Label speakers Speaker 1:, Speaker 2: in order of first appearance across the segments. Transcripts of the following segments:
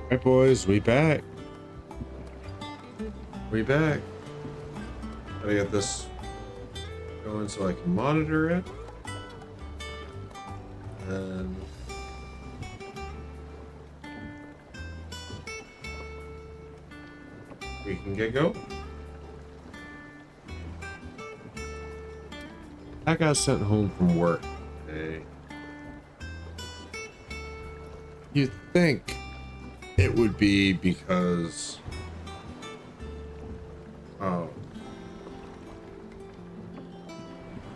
Speaker 1: Alright boys, we back. We back. Gotta get this going so I can monitor it. And we can get going. I got sent home from work today. You'd think it would be because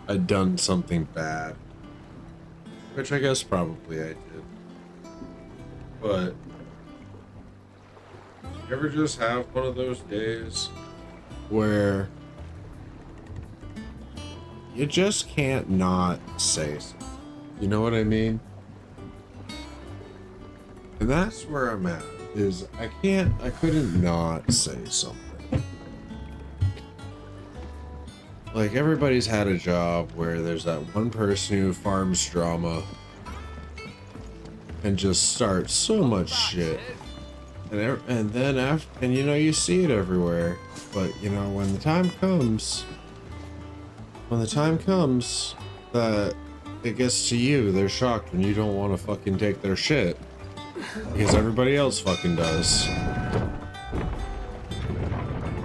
Speaker 1: I'd done something bad, which I guess probably I did. But you ever just have one of those days where you just can't not say something? You know what I mean? And that's where I'm at, is I couldn't not say something. Like, everybody's had a job where there's that one person who farms drama and just starts so much shit. And then after, and you know, you see it everywhere. But, you know, when the time comes that it gets to you, they're shocked when you don't want to fucking take their shit. Because everybody else fucking does.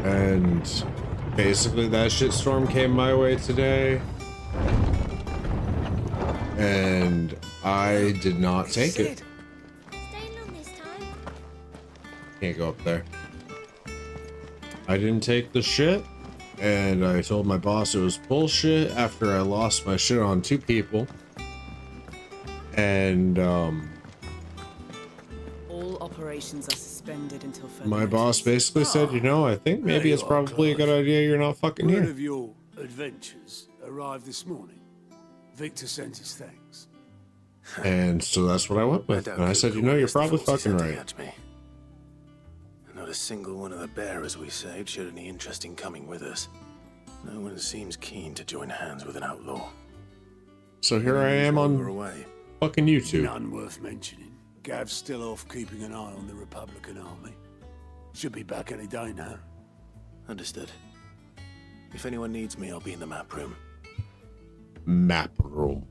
Speaker 1: And basically that shitstorm came my way today. And I did not take it.
Speaker 2: Staying on this time?
Speaker 1: Can't go up there. I didn't take the shit. And I told my boss it was bullshit after I lost my shit on 2 people. And
Speaker 3: Operations are suspended until further
Speaker 1: my boss
Speaker 3: notice.
Speaker 1: basically said, you know, I think maybe it's probably a good idea you're not fucking
Speaker 4: Word
Speaker 1: here.
Speaker 4: of your adventures arrived this morning. Victor sent his thanks.
Speaker 1: And so that's what I went with. And I said, you know, you're probably fucking right.
Speaker 5: Not a single one of the bearers we saved showed any interest in coming with us. No one seems keen to join hands with an outlaw.
Speaker 1: So here I am on fucking YouTube.
Speaker 4: None worth mentioning. Gav's still off keeping an eye on the Republican army. Should be back any day now.
Speaker 5: Understood. If anyone needs me, I'll be in the map room.
Speaker 1: Map room.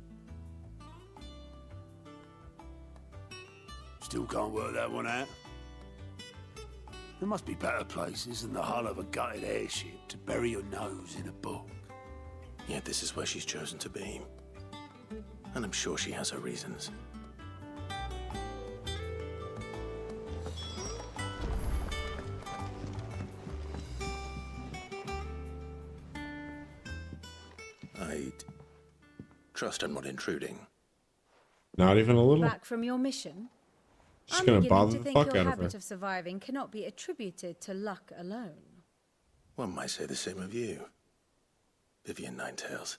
Speaker 4: Still can't work that one out. There must be better places than the hull of a gutted airship to bury your nose in a book.
Speaker 5: Yet this is where she's chosen to be. And I'm sure she has her reasons. I'd trust I'm not intruding.
Speaker 1: Not even a little.
Speaker 2: Back from your mission?
Speaker 1: Just
Speaker 2: I'm
Speaker 1: gonna
Speaker 2: beginning
Speaker 1: bother
Speaker 2: to
Speaker 1: the
Speaker 2: think
Speaker 1: fuck
Speaker 2: your
Speaker 1: out of
Speaker 2: habit
Speaker 1: her.
Speaker 2: of surviving cannot be attributed to luck alone.
Speaker 5: One might say the same of you, Vivian Ninetails.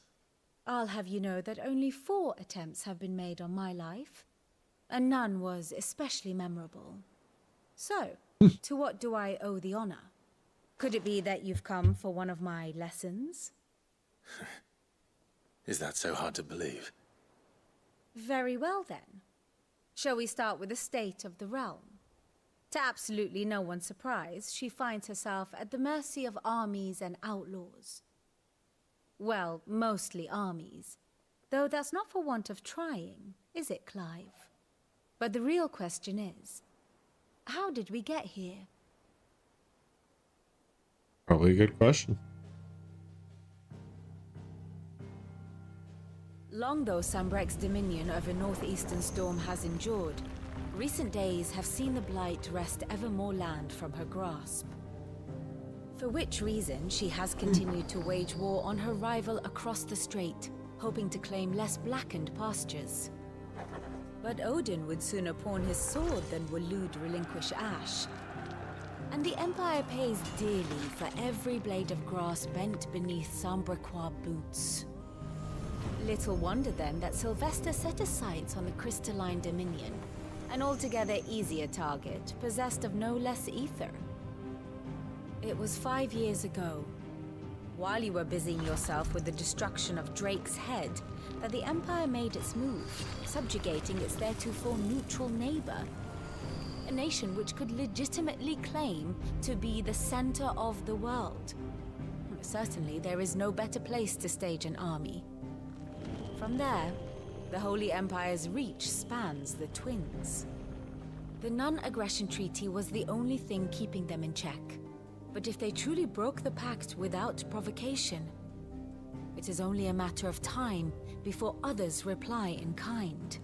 Speaker 2: I'll have you know that only 4 attempts have been made on my life, and none was especially memorable. So, to what do I owe the honor? Could it be that you've come for one of my lessons?
Speaker 5: Is that so hard to believe?
Speaker 2: Very well then. Shall we start with the state of the realm? To absolutely no one's surprise, she finds herself at the mercy of armies and outlaws. Well, mostly armies. Though that's not for want of trying, is it, Clive? But the real question is, how did we get here?
Speaker 1: Probably a good question.
Speaker 2: Long though Sambrek's dominion over northeastern Storm has endured, recent days have seen the Blight wrest ever more land from her grasp. For which reason she has continued to wage war on her rival across the strait, hoping to claim less blackened pastures. But Odin would sooner pawn his sword than Waloed relinquish Ash. And the Empire pays dearly for every blade of grass bent beneath Sambrequois boots. Little wonder then that Sylvester set his sights on the Crystalline Dominion, an altogether easier target, possessed of no less ether. It was 5 years ago, while you were busying yourself with the destruction of Drake's head, that the Empire made its move, subjugating its theretofore neutral neighbor. a nation which could legitimately claim to be the center of the world. Certainly, there is no better place to stage an army. From there, the Holy Empire's reach spans the Twins. The non-aggression treaty was the only thing keeping them in check. But if they truly broke the pact without provocation, it is only a matter of time before others reply in kind.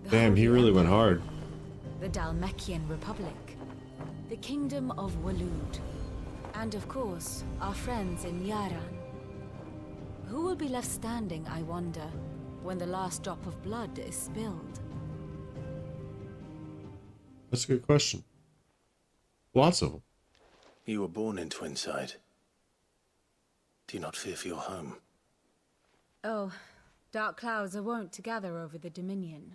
Speaker 2: The
Speaker 1: Damn, he
Speaker 2: Holy
Speaker 1: really went
Speaker 2: Empire,
Speaker 1: hard.
Speaker 2: the Dhalmekian Republic, the Kingdom of Waloed, and of course, our friends in Yaran. Who will be left standing, I wonder, when the last drop of blood is spilled?
Speaker 1: That's a good question. Lots of them.
Speaker 5: You were born in Twinside. Do you not fear for your home?
Speaker 2: Oh, dark clouds are wont to gather over the Dominion.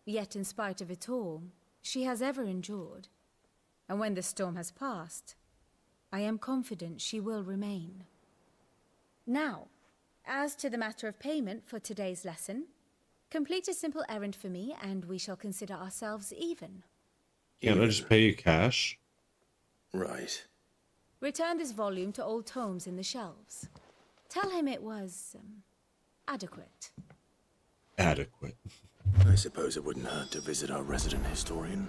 Speaker 2: Yet in spite of it all, she has ever endured. And when the storm has passed, I am confident she will remain. Now, as to the matter of payment for today's lesson, complete a simple errand for me and we shall consider ourselves even.
Speaker 1: Can't I just pay you cash?
Speaker 5: Right.
Speaker 2: Return this volume to old tomes in the shelves. Tell him it was, adequate.
Speaker 1: Adequate.
Speaker 5: I suppose it wouldn't hurt to visit our resident historian.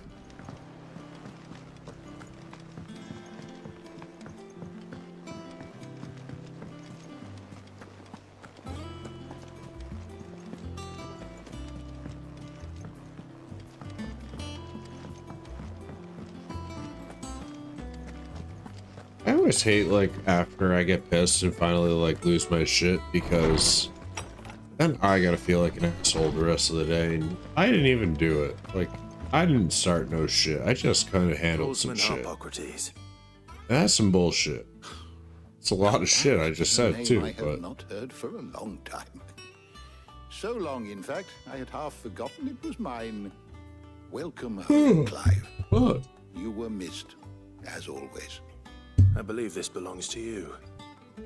Speaker 1: I always hate, like, after I get pissed and finally, like, lose my shit, because then I gotta feel like an asshole the rest of the day, and I didn't even do it. Like, I didn't start no shit. I just kind of handled some
Speaker 5: Goldsman
Speaker 1: shit.
Speaker 5: Harpocrates.
Speaker 1: That's some bullshit. It's a lot of shit I just said,
Speaker 6: Name
Speaker 1: too,
Speaker 6: I have
Speaker 1: but...
Speaker 6: not heard for a long time. So long, in fact, I had half forgotten it was mine. Welcome home, Clive.
Speaker 1: What?
Speaker 6: You were missed, as always.
Speaker 5: I believe this belongs to you.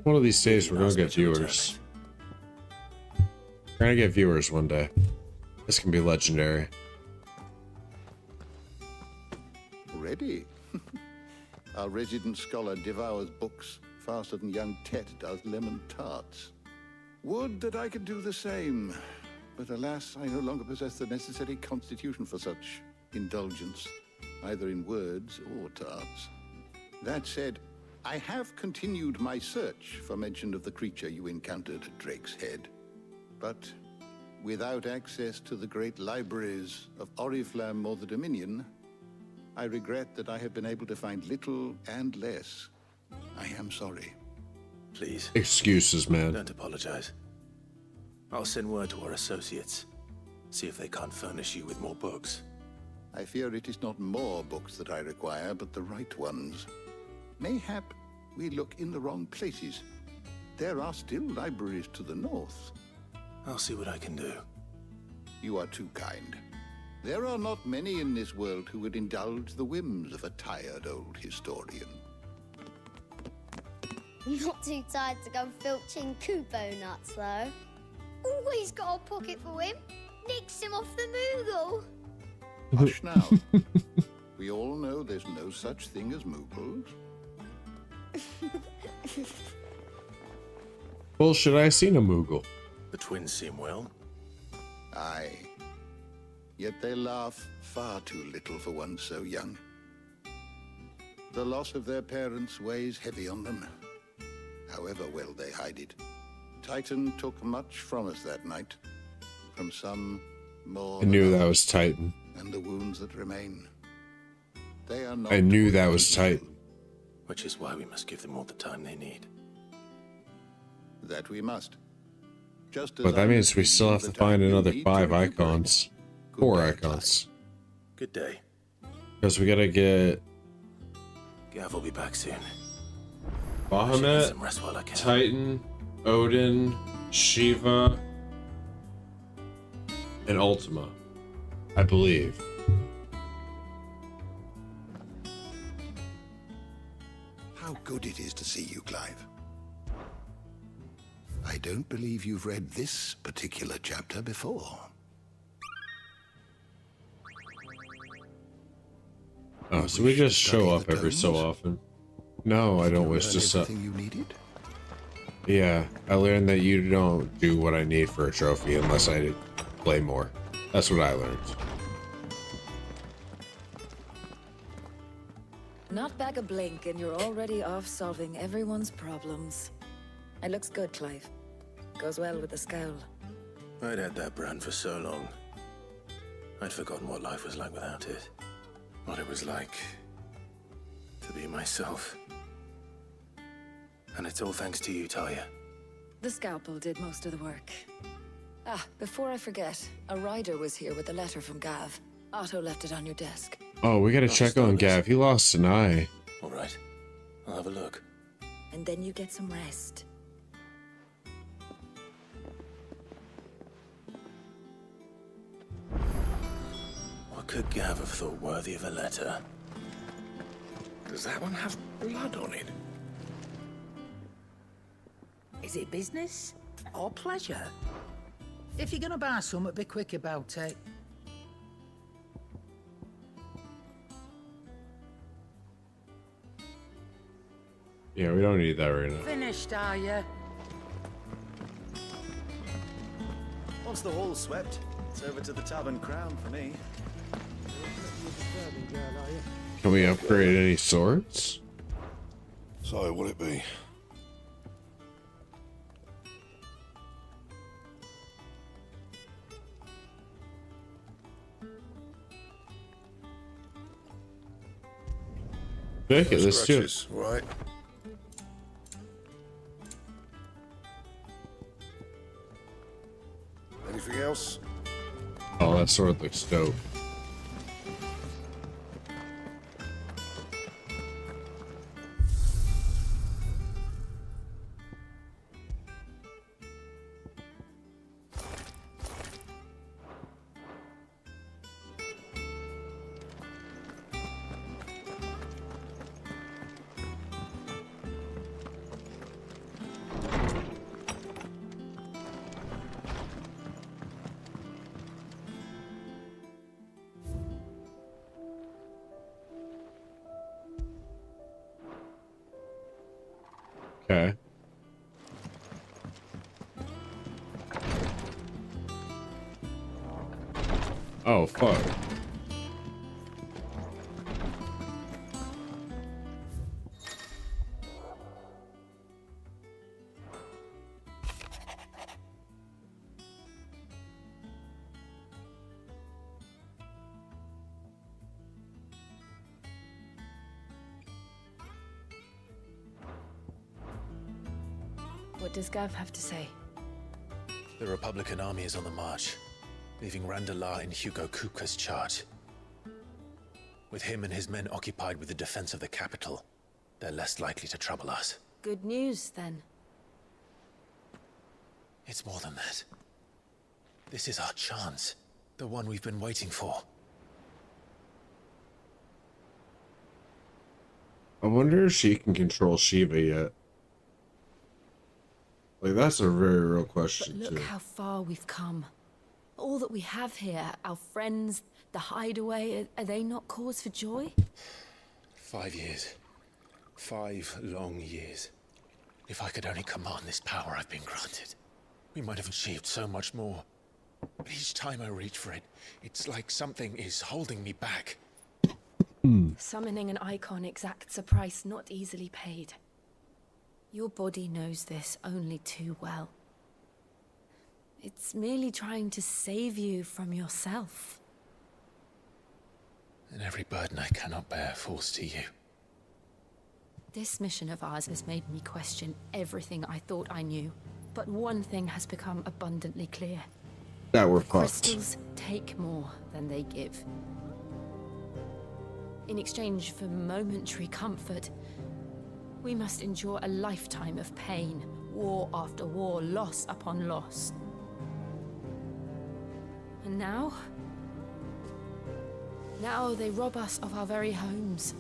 Speaker 1: One of these days,
Speaker 5: You
Speaker 1: we're gonna
Speaker 5: asked me
Speaker 1: get
Speaker 5: to return
Speaker 1: viewers.
Speaker 5: it.
Speaker 1: We're gonna get viewers one day. This can be legendary.
Speaker 6: Ready? Our resident scholar devours books faster than young Tet does lemon tarts. Would that I could do the same. But alas, I no longer possess the necessary constitution for such indulgence, either in words or tarts. That said, I have continued my search for mention of the creature you encountered at Drake's Head. But without access to the great libraries of Oriflamme or the Dominion, I regret that I have been able to find little and less. I am sorry.
Speaker 5: Please,
Speaker 1: Excuses, man.
Speaker 5: don't apologize. I'll send word to our associates. See if they can't furnish you with more books.
Speaker 6: I fear it is not more books that I require, but the right ones. Mayhap we look in the wrong places. There are still libraries to the north.
Speaker 5: I'll see what I can do.
Speaker 6: You are too kind. There are not many in this world who would indulge the whims of a tired old historian.
Speaker 7: Not too tired to go filching Kupo nuts, though. Always got a pocket for him. Nicks him off the Moogle.
Speaker 6: Hush now. We all know there's no such thing as Moogles.
Speaker 1: Bullshit, I seen a Moogle.
Speaker 5: The twins seem well.
Speaker 6: Aye. Yet they laugh far too little for one so young. The loss of their parents weighs heavy on them, however well they hide it. Titan took much from us that night. From some more
Speaker 1: I knew
Speaker 6: than
Speaker 1: that was Titan.
Speaker 6: and the wounds that remain. They are not
Speaker 1: I knew
Speaker 6: to
Speaker 1: that
Speaker 6: be
Speaker 1: was
Speaker 6: forgiven.
Speaker 1: Titan.
Speaker 5: Which is why we must give them all the time they need.
Speaker 6: That we must. Just as
Speaker 1: But that
Speaker 6: I
Speaker 1: means we
Speaker 6: must
Speaker 1: still
Speaker 6: give
Speaker 1: have
Speaker 6: you
Speaker 1: to
Speaker 6: the
Speaker 1: find
Speaker 6: time you
Speaker 1: another
Speaker 6: need
Speaker 1: 5
Speaker 6: to recuperate.
Speaker 1: icons.
Speaker 6: Good
Speaker 1: 4
Speaker 6: day,
Speaker 1: icons.
Speaker 5: Good day.
Speaker 1: Because we gotta get
Speaker 5: Gav will be back soon. I should get
Speaker 1: Bahamut,
Speaker 5: some rest while I can.
Speaker 1: Titan, Odin, Shiva, and Ultima. I believe.
Speaker 6: How good it is to see you, Clive. I don't believe you've read this particular chapter before.
Speaker 1: Oh, so we just show up every so often. No, I don't wish to sell.
Speaker 6: Everything you needed?
Speaker 1: Yeah, I learned that you don't do what I need for a trophy unless I play more. That's what I learned.
Speaker 8: Not back a blink and you're already off solving everyone's problems. It looks good, Clive. Goes well with the scowl.
Speaker 5: I'd had that brand for so long. I'd forgotten what life was like without it. What it was like to be myself. And it's all thanks to you, Talia.
Speaker 8: The scalpel did most of the work. Ah, before I forget, a rider was here with a letter from Gav. Otto left it on your desk.
Speaker 1: Oh, we gotta check on Gav. He lost an eye.
Speaker 5: All right, I'll have a look.
Speaker 8: And then you get some rest.
Speaker 5: What could Gav have thought worthy of a letter?
Speaker 9: Does that one have blood on it?
Speaker 10: Is it business or pleasure? If you're gonna buy something, be quick about it.
Speaker 1: Yeah, we don't need that right now.
Speaker 10: Finished, are you?
Speaker 11: Once the hall's swept, it's over to the Tavern Crown for me.
Speaker 1: Can we upgrade any swords?
Speaker 9: So, will it be?
Speaker 1: Okay, let's do it.
Speaker 9: Scratches, right. Anything else?
Speaker 1: Oh, that sword looks dope. Okay. Oh, fuck.
Speaker 8: What does Gav have to say?
Speaker 5: The Republican army is on the march, leaving Randalar in Hugo Kupka's charge. With him and his men occupied with the defense of the capital, they're less likely to trouble us.
Speaker 8: Good news, then.
Speaker 5: It's more than that. This is our chance, the one we've been waiting for.
Speaker 1: I wonder if she can control Shiva yet. Like, that's a very real question,
Speaker 2: But look
Speaker 1: too.
Speaker 2: how far we've come. All that we have here, our friends, the hideaway, are they not cause for joy?
Speaker 5: 5 years. 5 long years. If I could only command this power I've been granted, we might have achieved so much more. But each time I reach for it, it's like something is holding me back.
Speaker 2: Summoning an icon exacts a price not easily paid. Your body knows this only too well. It's merely trying to save you from yourself.
Speaker 5: And every burden I cannot bear falls to you.
Speaker 2: This mission of ours has made me question everything I thought I knew. But one thing has become abundantly clear.
Speaker 1: That we're fucked.
Speaker 2: Crystals take more than they give. In exchange for momentary comfort, we must endure a lifetime of pain, war after war, loss upon loss. And now? Now they rob us of our very homes,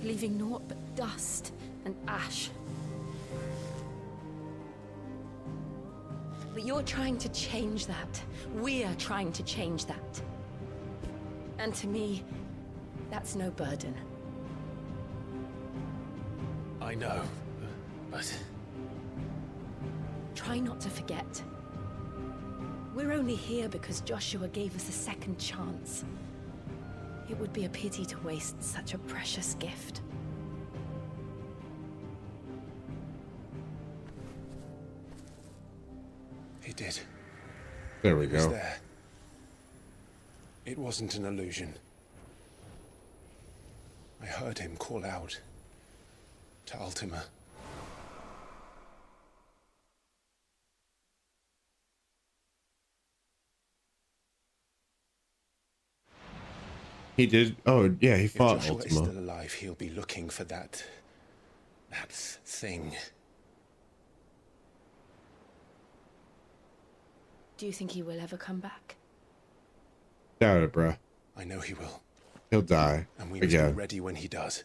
Speaker 2: leaving naught but dust and ash. But you're trying to change that. We're trying to change that. And to me,
Speaker 12: That's no burden.
Speaker 5: I know, but...
Speaker 12: Try not to forget. We're only here because Joshua gave us a second chance. It would be a pity to waste such a precious gift.
Speaker 5: He did.
Speaker 1: There we
Speaker 5: He was
Speaker 1: go.
Speaker 5: there. It wasn't an illusion. I heard him call out to Ultima.
Speaker 1: He did. Oh, yeah, he fought
Speaker 5: If Joshua is
Speaker 1: Ultima.
Speaker 5: still alive, he'll be looking for that thing.
Speaker 12: Do you think he will ever come back?
Speaker 1: Doubt it, bruh.
Speaker 5: I know he will.
Speaker 1: He'll die.
Speaker 5: And we must be
Speaker 1: Again.
Speaker 5: ready when he does.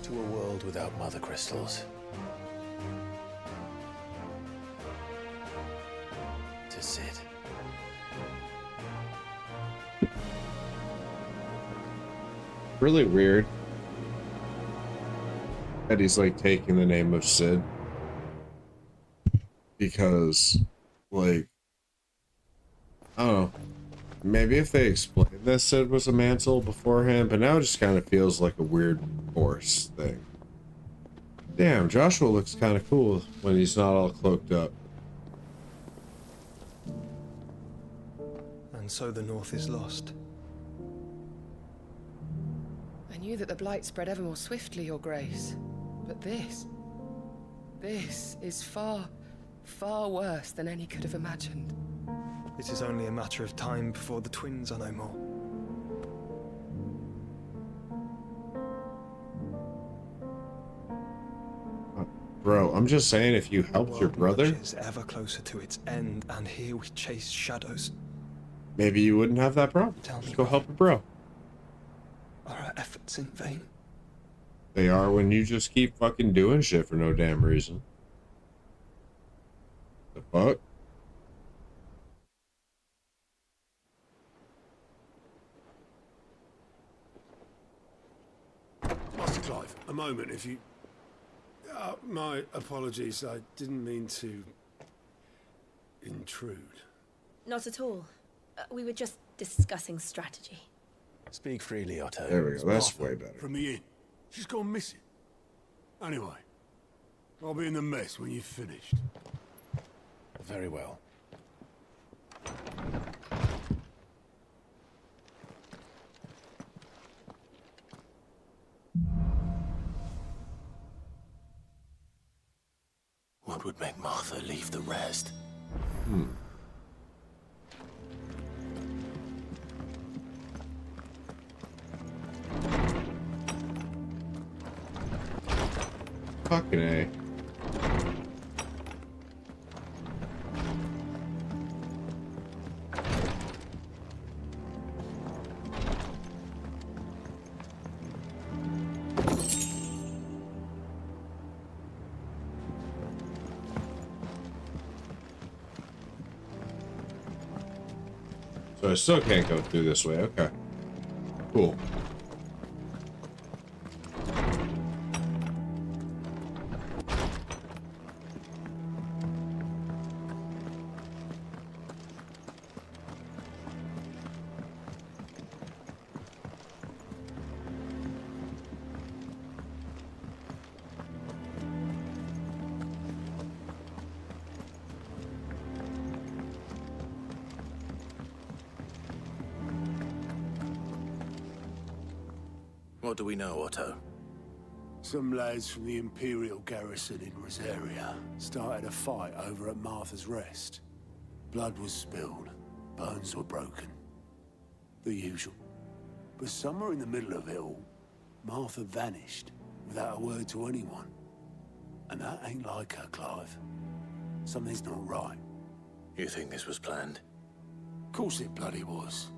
Speaker 5: To a world without mother crystals. To Cid.
Speaker 1: Really weird that he's like taking the name of Cid, because like I don't know, maybe if they explained that Cid was a mantle beforehand, but now it just kind of feels like a weird force thing. Damn, Joshua looks kind of cool when he's not all cloaked up.
Speaker 13: And so the North is lost.
Speaker 14: I knew that the Blight spread ever more swiftly, Your Grace. But this is far, far worse than any could have imagined.
Speaker 13: It is only a matter of time before the twins are no more.
Speaker 1: Bro, I'm just saying, if you helped your brother,
Speaker 13: Is ever closer to its end, and here we chase shadows.
Speaker 1: maybe you wouldn't have that problem. Just go help your bro.
Speaker 13: Are our efforts in vain?
Speaker 1: They are when you just keep fucking doing shit for no damn reason. The fuck?
Speaker 4: Master Clive, a moment, if you... my apologies, I didn't mean to... intrude.
Speaker 12: Not at all. We were just discussing strategy.
Speaker 5: Speak freely, Otto.
Speaker 1: There we go. That's way better.
Speaker 4: From the inn. She's gone missing. Anyway, I'll be in the mess when you've finished.
Speaker 5: Very well. What would make Martha leave the rest?
Speaker 1: Fucking A. So I still can't go through this way. Okay. Cool.
Speaker 5: What do we know, Otto?
Speaker 4: Some lads from the Imperial garrison in Rosaria started a fight over at Martha's Rest. Blood was spilled, bones were broken. The usual. But somewhere in the middle of it all, Martha vanished without a word to anyone. And that ain't like her, Clive. Something's not right.
Speaker 5: You think this was planned?
Speaker 4: Of course it bloody was.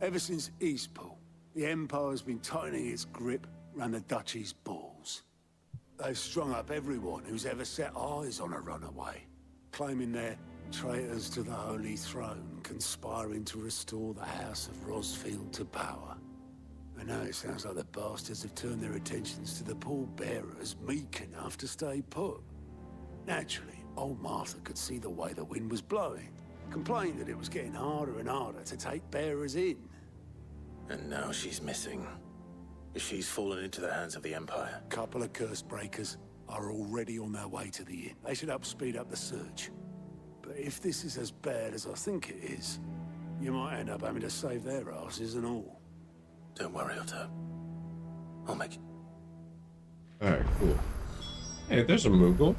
Speaker 4: Ever since Eastpool, the Empire's been tightening its grip around the Duchy's balls. They've strung up everyone who's ever set eyes on a runaway, claiming they're traitors to the Holy Throne, conspiring to restore the House of Rosfield to power. I know it sounds like the bastards have turned their attentions to the pallbearers meek enough to stay put. Naturally, old Martha could see the way the wind was blowing, complained that it was getting harder and harder to take bearers in.
Speaker 5: And now she's missing. She's fallen into the hands of the Empire.
Speaker 4: A couple of curse breakers are already on their way to the inn. They should help speed up the search. But if this is as bad as I think it is, you might end up having to save their asses and all.
Speaker 5: Don't worry, Otto. I'll make it.
Speaker 1: Alright, cool. Hey, there's a Moogle.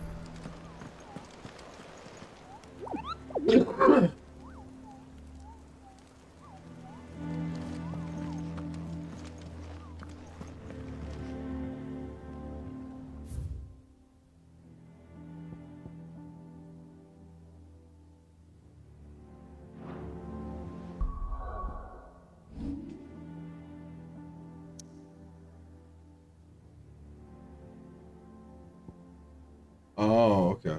Speaker 1: Oh, okay.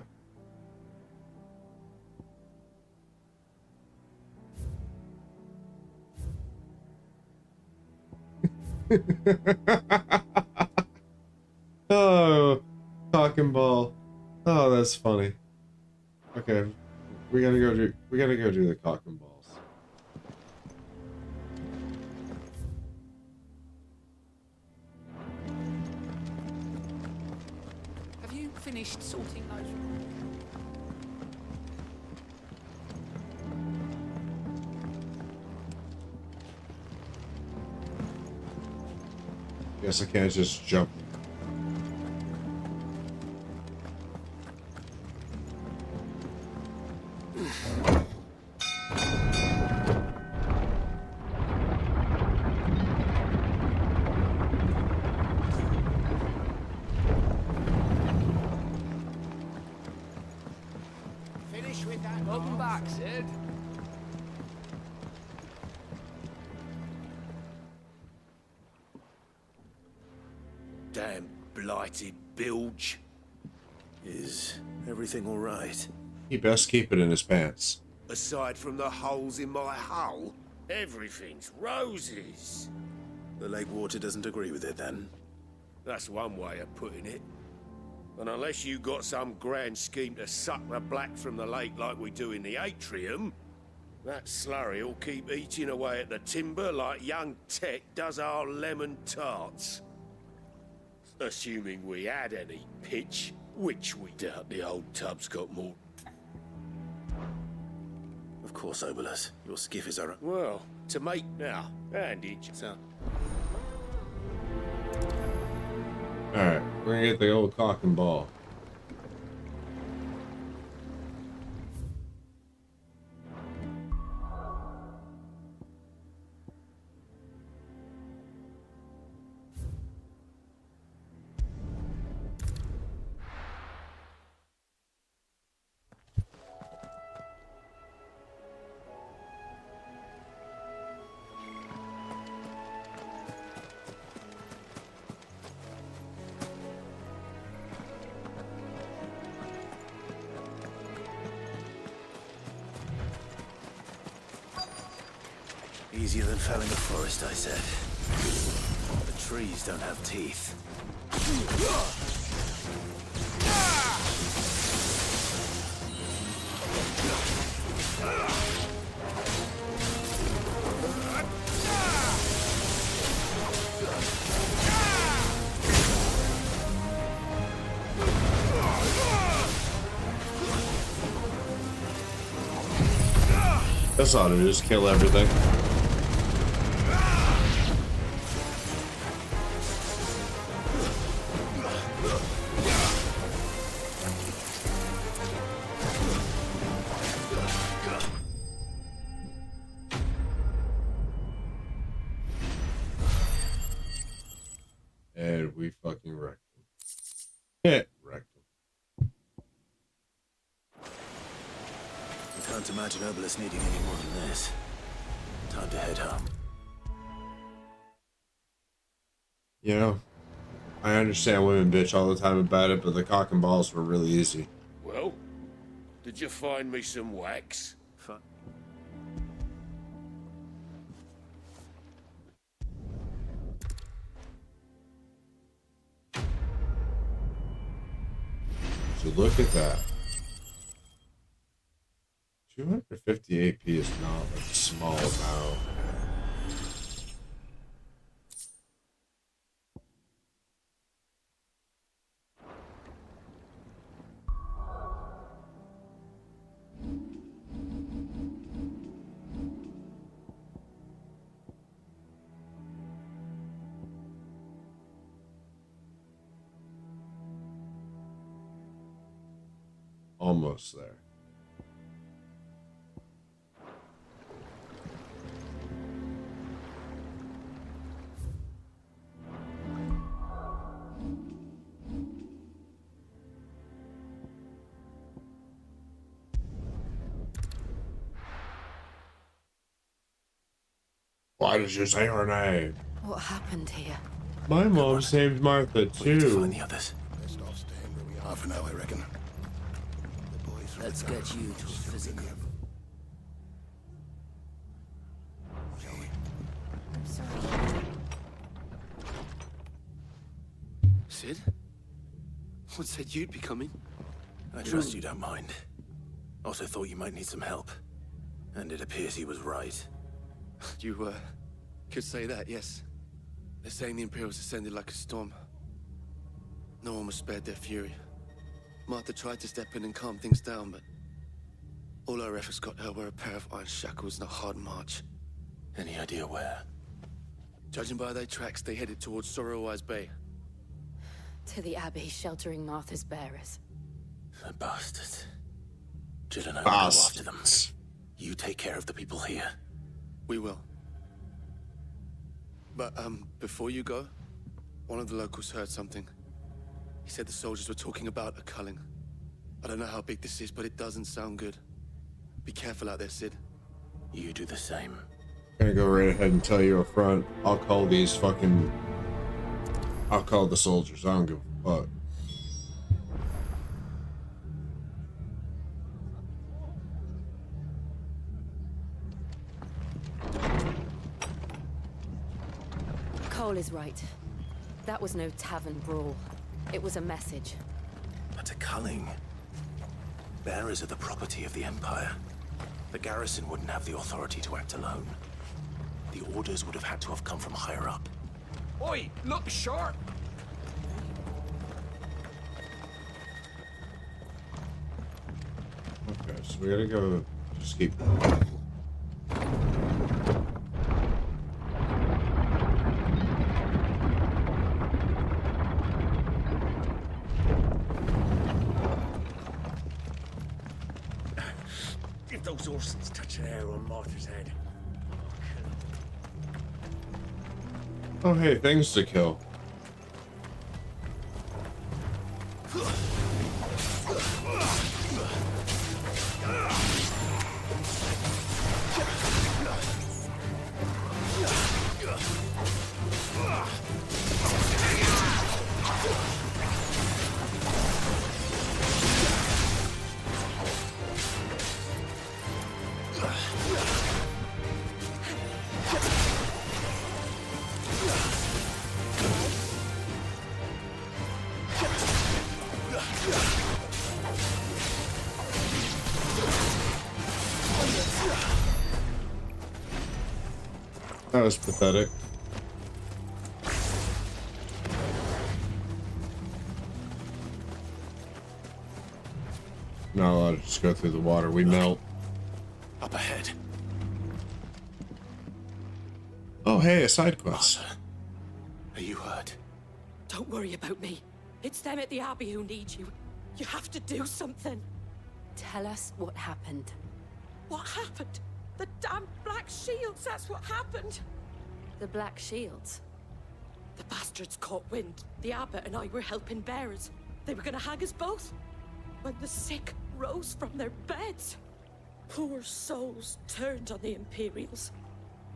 Speaker 1: Oh, talking ball. Oh, that's funny. Okay, we gotta go do the cock and balls.
Speaker 14: Have you finished sorting those?
Speaker 1: Guess I can't just jump.
Speaker 14: Finish with that. Welcome back, Sid.
Speaker 4: Damn blighted bilge.
Speaker 11: Is everything all right?
Speaker 1: He best keep it in his pants.
Speaker 4: Aside from the holes in my hull, everything's roses.
Speaker 11: The lake water doesn't agree with it, then?
Speaker 4: That's one way of putting it. And unless you got some grand scheme to suck the black from the lake like we do in the atrium, that slurry will keep eating away at the timber like young Tech does our lemon tarts. Assuming we had any pitch, which we doubt the old tub's got more.
Speaker 11: Of course, Obolus. Your skiff is our...
Speaker 4: Well, to make now, and each.
Speaker 11: So...
Speaker 1: Alright, we're gonna get the old cock and ball.
Speaker 11: Easier than felling a forest, I said. The trees don't have teeth.
Speaker 1: That's ought to just kill everything. And we fucking wrecked him. Yeah, wrecked him.
Speaker 11: I can't imagine Obolus needing any more than this. Time to head home.
Speaker 1: You know, I understand women bitch all the time about it, but the cock and balls were really easy.
Speaker 15: Well, did you find me some wax?
Speaker 1: So look at that. 250 AP is not like a small amount. Almost there. Why did you say her name?
Speaker 8: What happened here?
Speaker 1: My mom's named Martha too.
Speaker 11: Find the others.
Speaker 6: Best off staying where we are for now, I reckon. The boys from
Speaker 11: Let's get you to a physical.
Speaker 6: Shall we?
Speaker 2: I'm sorry.
Speaker 11: Sid? What said you'd be coming? I trust you don't mind. Also thought you might need some help. And it appears he was right.
Speaker 16: You, could say that, yes. They're saying the Imperials ascended like a storm. No one was spared their fury. Martha tried to step in and calm things down, but all our efforts got her were a pair of iron shackles and a hard march.
Speaker 11: Any idea where?
Speaker 16: Judging by their tracks, they headed towards Sorrowwise Bay.
Speaker 12: To the Abbey sheltering Martha's bearers.
Speaker 11: The bastards. Jill and I will go after them. You take care of the people here.
Speaker 16: We will. But, before you go, one of the locals heard something. He said the soldiers were talking about a culling. I don't know how big this is, but it doesn't sound good. Be careful out there, Sid.
Speaker 11: You do the same.
Speaker 1: I'm gonna go right ahead and tell you up front. I'll call the soldiers. I don't give a fuck.
Speaker 12: Cole is right. That was no tavern brawl. It was a message.
Speaker 11: But a culling. Bearers are the property of the Empire. The garrison wouldn't have the authority to act alone. The orders would have had to have come from higher up.
Speaker 9: Oi, look sharp!
Speaker 1: Okay, so we gotta go. Just keep going.
Speaker 15: If those Orsons touch an arrow on Martha's head.
Speaker 1: Oh, hey, things to kill. That was pathetic. Not allowed to just go through the water. We melt.
Speaker 11: Up ahead.
Speaker 1: Oh, hey, a side quest.
Speaker 11: Are you hurt?
Speaker 12: Don't worry about me. It's them at the Abbey who need you. You have to do something. Tell us what happened.
Speaker 17: What happened? The damn Black Shields, that's what happened.
Speaker 12: The Black Shields?
Speaker 17: The bastards caught wind. The abbot and I were helping bearers. They were gonna hang us both. When the sick rose from their beds. Poor souls turned on the Imperials.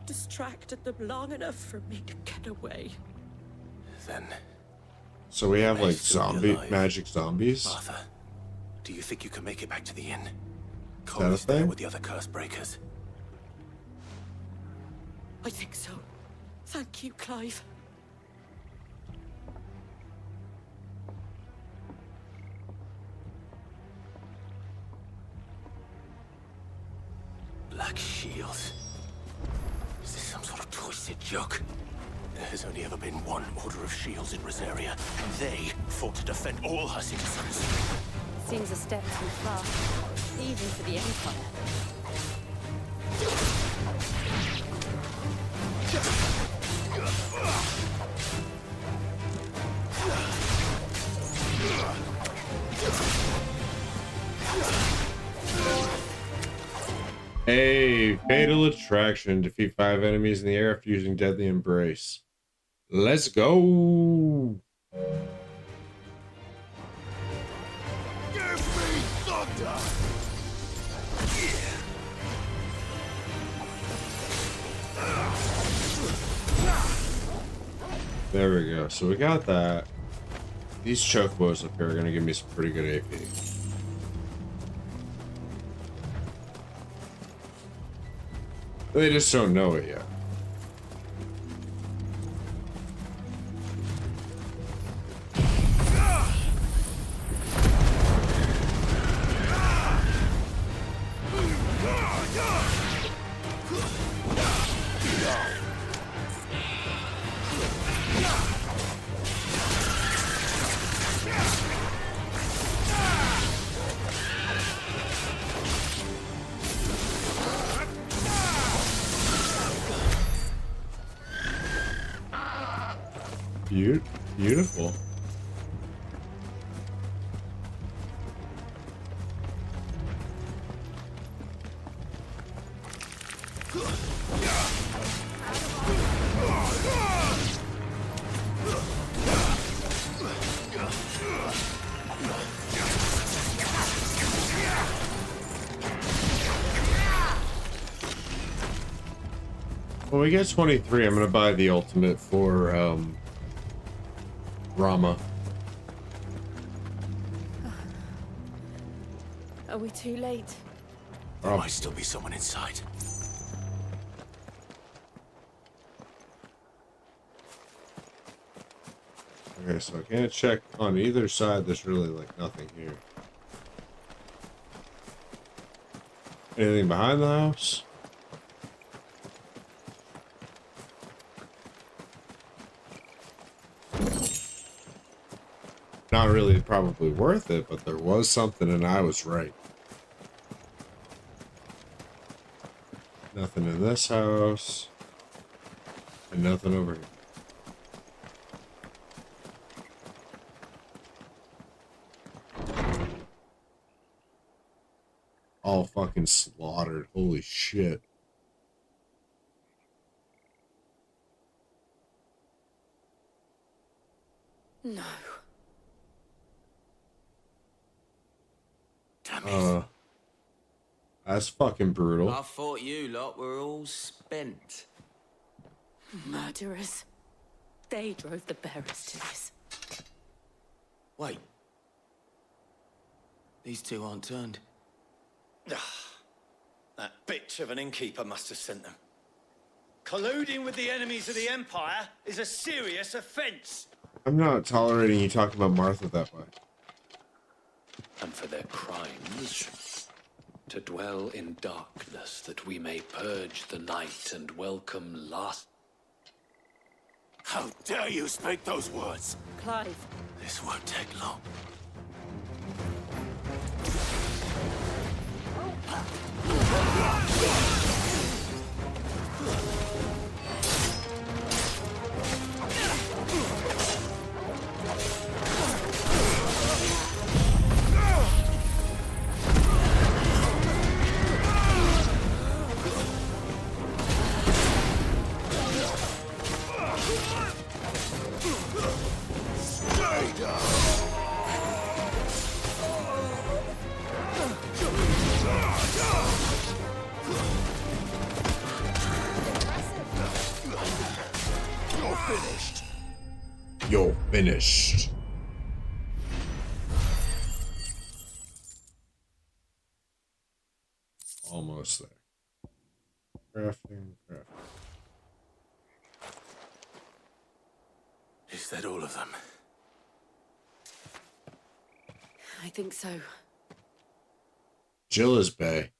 Speaker 17: Distracted them long enough for me to get away.
Speaker 11: then.
Speaker 1: So we have
Speaker 11: May
Speaker 1: like
Speaker 11: still be
Speaker 1: zombie
Speaker 11: alive.
Speaker 1: magic zombies.
Speaker 11: Martha, do you think you can make it back to the inn?
Speaker 1: that
Speaker 11: Cole
Speaker 1: a
Speaker 11: is there
Speaker 1: thing?
Speaker 11: with the other curse breakers.
Speaker 17: I think so. Thank you, Clive.
Speaker 11: Black Shields. Is this some sort of twisted joke? There has only ever been one Order of Shields in Rosaria, and they fought to defend all her citizens.
Speaker 12: Seems a step too far, even for the Empire.
Speaker 1: Hey, fatal attraction. Defeat 5 enemies in the air after using deadly embrace. Let's go.
Speaker 4: Give me thunder!
Speaker 1: There we go. So we got that. These chocobos up here are gonna give me some pretty good AP. They just don't know it yet. Beautiful. When we get 23, I'm gonna buy the ultimate for Rama.
Speaker 12: Are we too late?
Speaker 11: There might still be someone inside.
Speaker 1: Okay, so I can't check on either side. There's really like nothing here. Anything behind the house? Not really probably worth it, but there was something and I was right. Nothing in this house. And nothing over here. All fucking slaughtered. Holy shit.
Speaker 12: No.
Speaker 1: That's fucking brutal.
Speaker 18: I thought you lot were all spent.
Speaker 12: Murderers. They drove the bearers to this.
Speaker 18: Wait. These two aren't turned.
Speaker 19: That bitch of an innkeeper must have sent them. Colluding with the enemies of the Empire is a serious offense.
Speaker 1: I'm not tolerating you talking about Martha that way.
Speaker 20: And for their crimes, to dwell in darkness that we may purge the night and welcome last.
Speaker 11: How dare you speak those words?
Speaker 12: Clive.
Speaker 11: This won't take long.
Speaker 1: You're finished. Almost there. Crafting.
Speaker 11: Is that all of them?
Speaker 12: I think so.
Speaker 1: Jilla's Bay.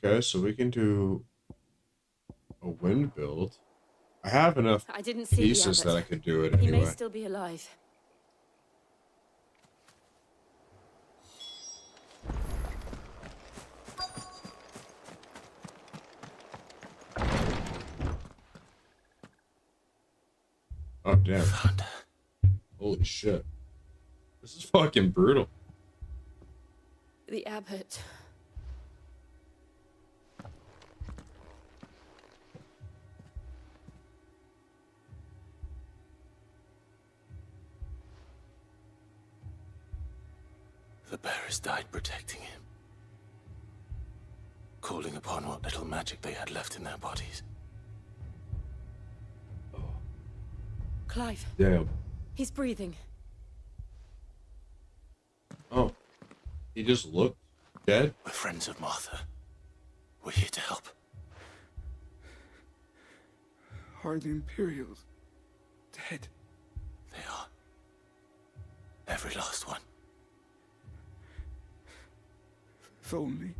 Speaker 1: Okay, so we can do a wind build. I have enough
Speaker 12: I didn't see
Speaker 1: pieces
Speaker 12: the abbot.
Speaker 1: that I could do it
Speaker 12: He may
Speaker 1: anyway.
Speaker 12: still be alive.
Speaker 1: Oh, damn. Holy shit. This is fucking brutal.
Speaker 12: The abbot.
Speaker 11: The bearers died protecting him. Calling upon what little magic they had left in their bodies.
Speaker 12: Clive.
Speaker 1: Damn.
Speaker 12: He's breathing.
Speaker 1: Oh. He just looked dead?
Speaker 11: We're friends of Martha. We're here to help.
Speaker 9: Are the Imperials dead?
Speaker 11: They are. Every last one.
Speaker 9: If only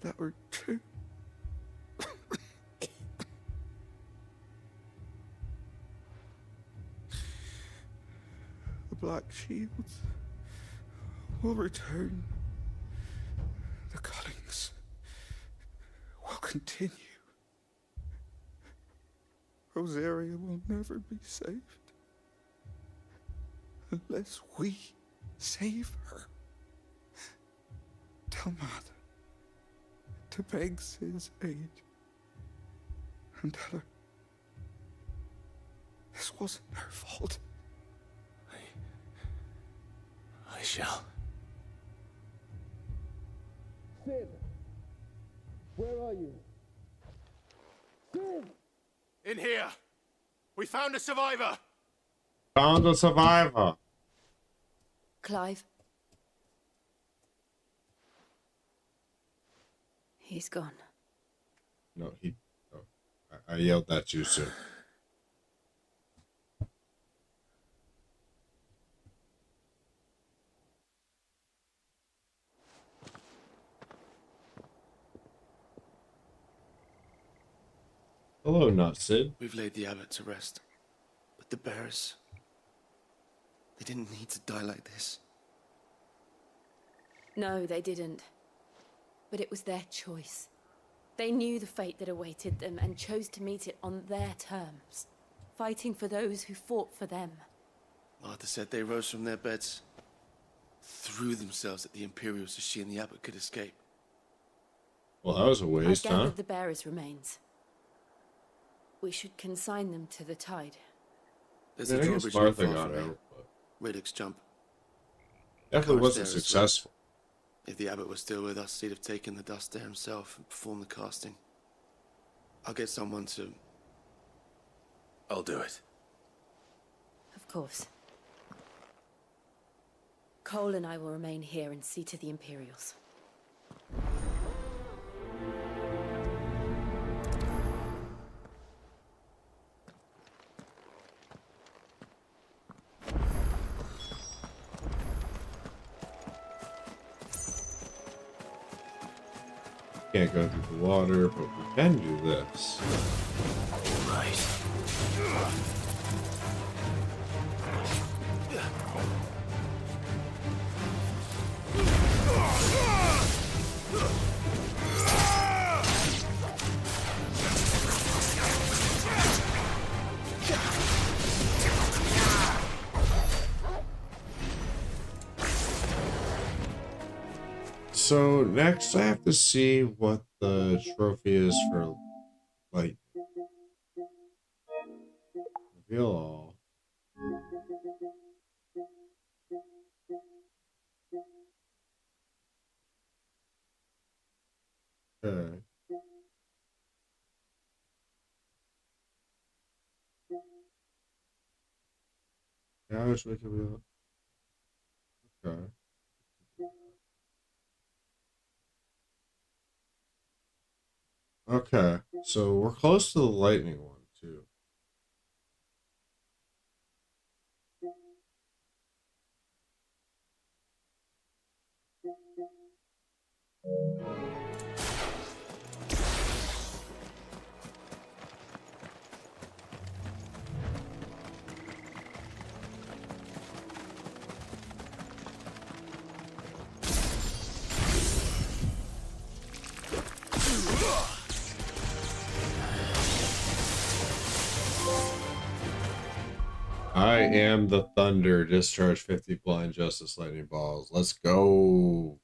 Speaker 9: that were true. The Black Shields will return. The cuttings will continue. Rosaria will never be saved unless we save her. Tell Mother to beg Cid's aid and tell her this wasn't her fault.
Speaker 11: I shall.
Speaker 15: Cid! Where are you? Cid!
Speaker 11: In here! We found a survivor!
Speaker 1: Found a survivor.
Speaker 12: Clive. He's gone.
Speaker 1: No, he... Oh, I yelled that too soon. Hello, not Cid.
Speaker 16: We've laid the abbot to rest. But the bearers... they didn't need to die like this.
Speaker 12: No, they didn't. But it was their choice. They knew the fate that awaited them and chose to meet it on their terms, fighting for those who fought for them.
Speaker 16: Martha said they rose from their beds, threw themselves at the Imperials so she and the abbot could escape.
Speaker 1: Well, that was a waste,
Speaker 12: I
Speaker 1: huh?
Speaker 12: gathered the bearers' remains. We should consign them to the tide.
Speaker 16: There's
Speaker 1: I
Speaker 16: a
Speaker 1: guess
Speaker 16: drawbridge
Speaker 1: Martha
Speaker 16: not far
Speaker 1: got
Speaker 16: from here.
Speaker 1: out, but
Speaker 16: Radix jump.
Speaker 1: definitely
Speaker 16: Car's
Speaker 1: wasn't
Speaker 16: there as well.
Speaker 1: successful.
Speaker 16: If the abbot was still with us, he'd have taken the dust there himself and performed the casting. I'll get someone to...
Speaker 11: I'll do it.
Speaker 12: Of course. Cole and I will remain here and see to the Imperials.
Speaker 1: Can't go through the water, but we can do this. So next I have to see what the trophy is for light. Reveal all. Yeah, I wish we could be up. Okay. Okay, so we're close to the lightning one, too. I am the thunder. Discharge 50 blind justice lightning balls. Let's go.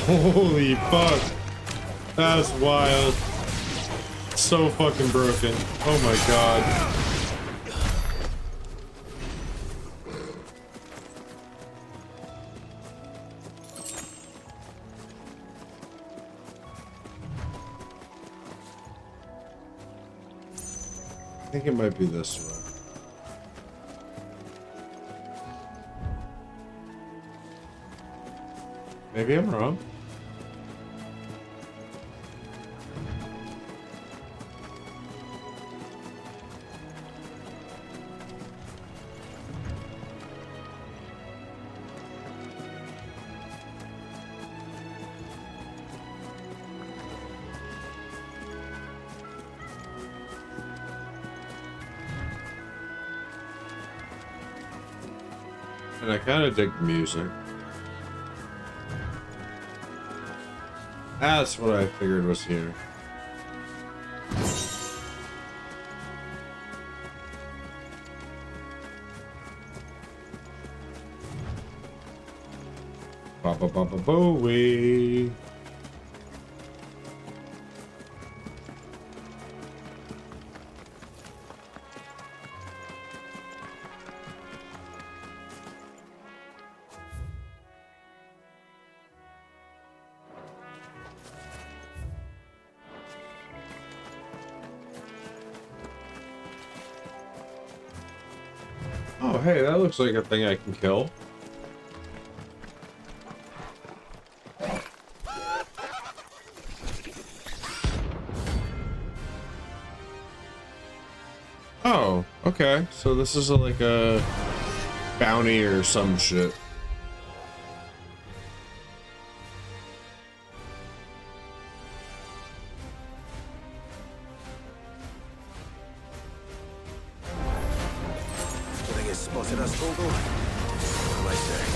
Speaker 1: Holy fuck. That's wild. So fucking broken. Oh my god. I think it might be this one. Maybe I'm wrong. And I kind of dig the music. That's what I figured was here. Bowie. Oh, hey, that looks like a thing I can kill. Oh, okay. So this is like a bounty or some shit.
Speaker 11: Spotted us, Goggle? What am I saying?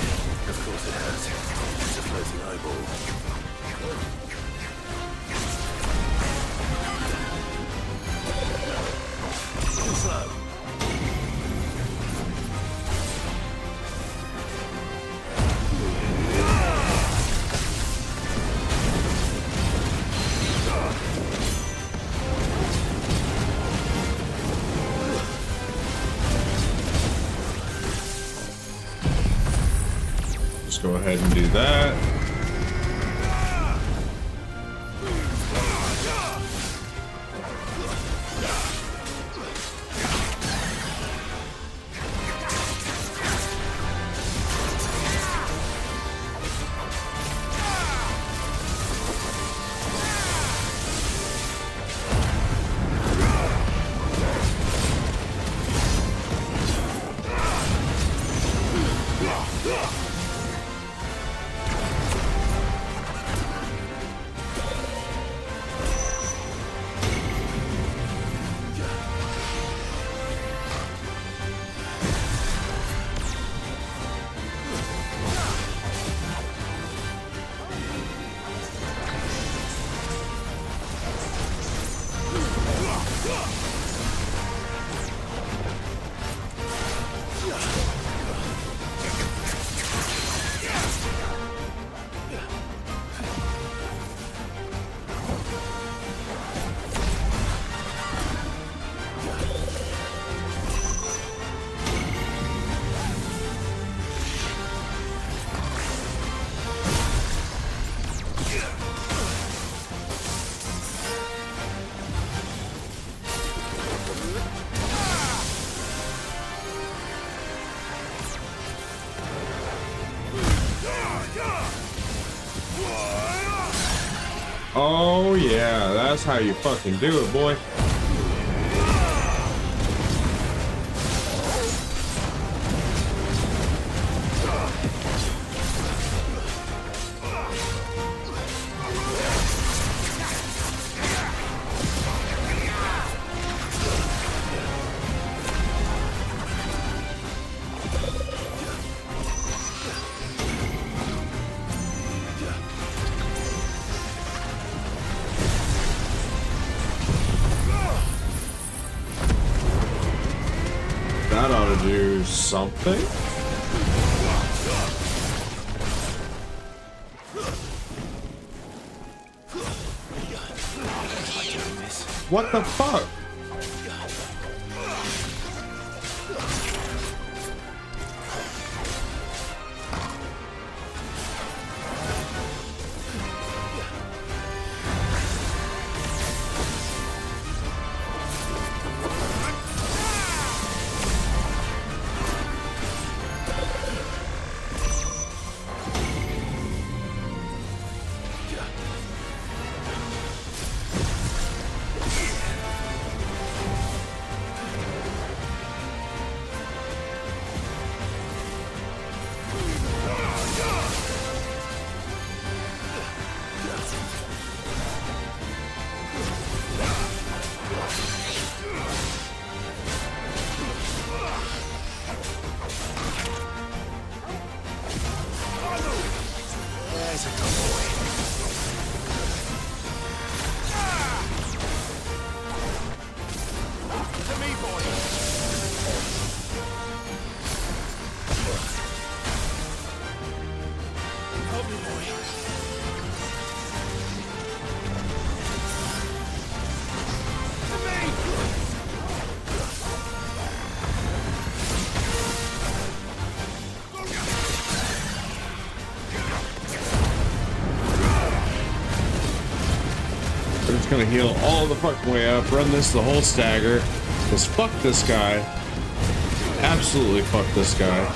Speaker 11: Of course it has. It's a floating eyeball. Too slow.
Speaker 1: Go ahead and do that. Oh yeah, that's how you fucking do it, boy. That ought to do something. What the fuck? Gonna heal all the fucking way up, run this the whole stagger. Just fuck this guy. Absolutely fuck this guy.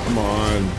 Speaker 1: Come on.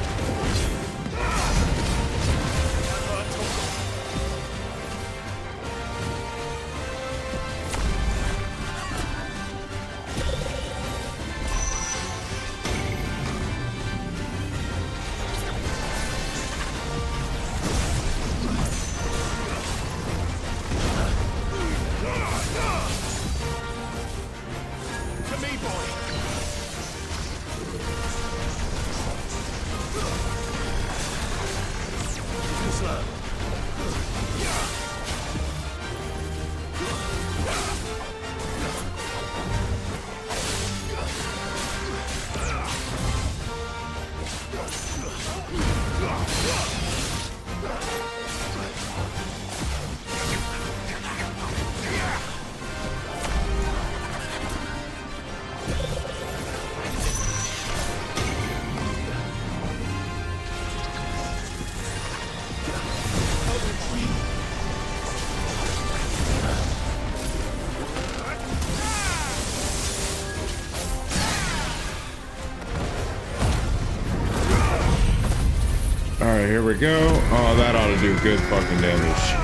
Speaker 1: Alright, here we go. Oh, that ought to do good fucking damage.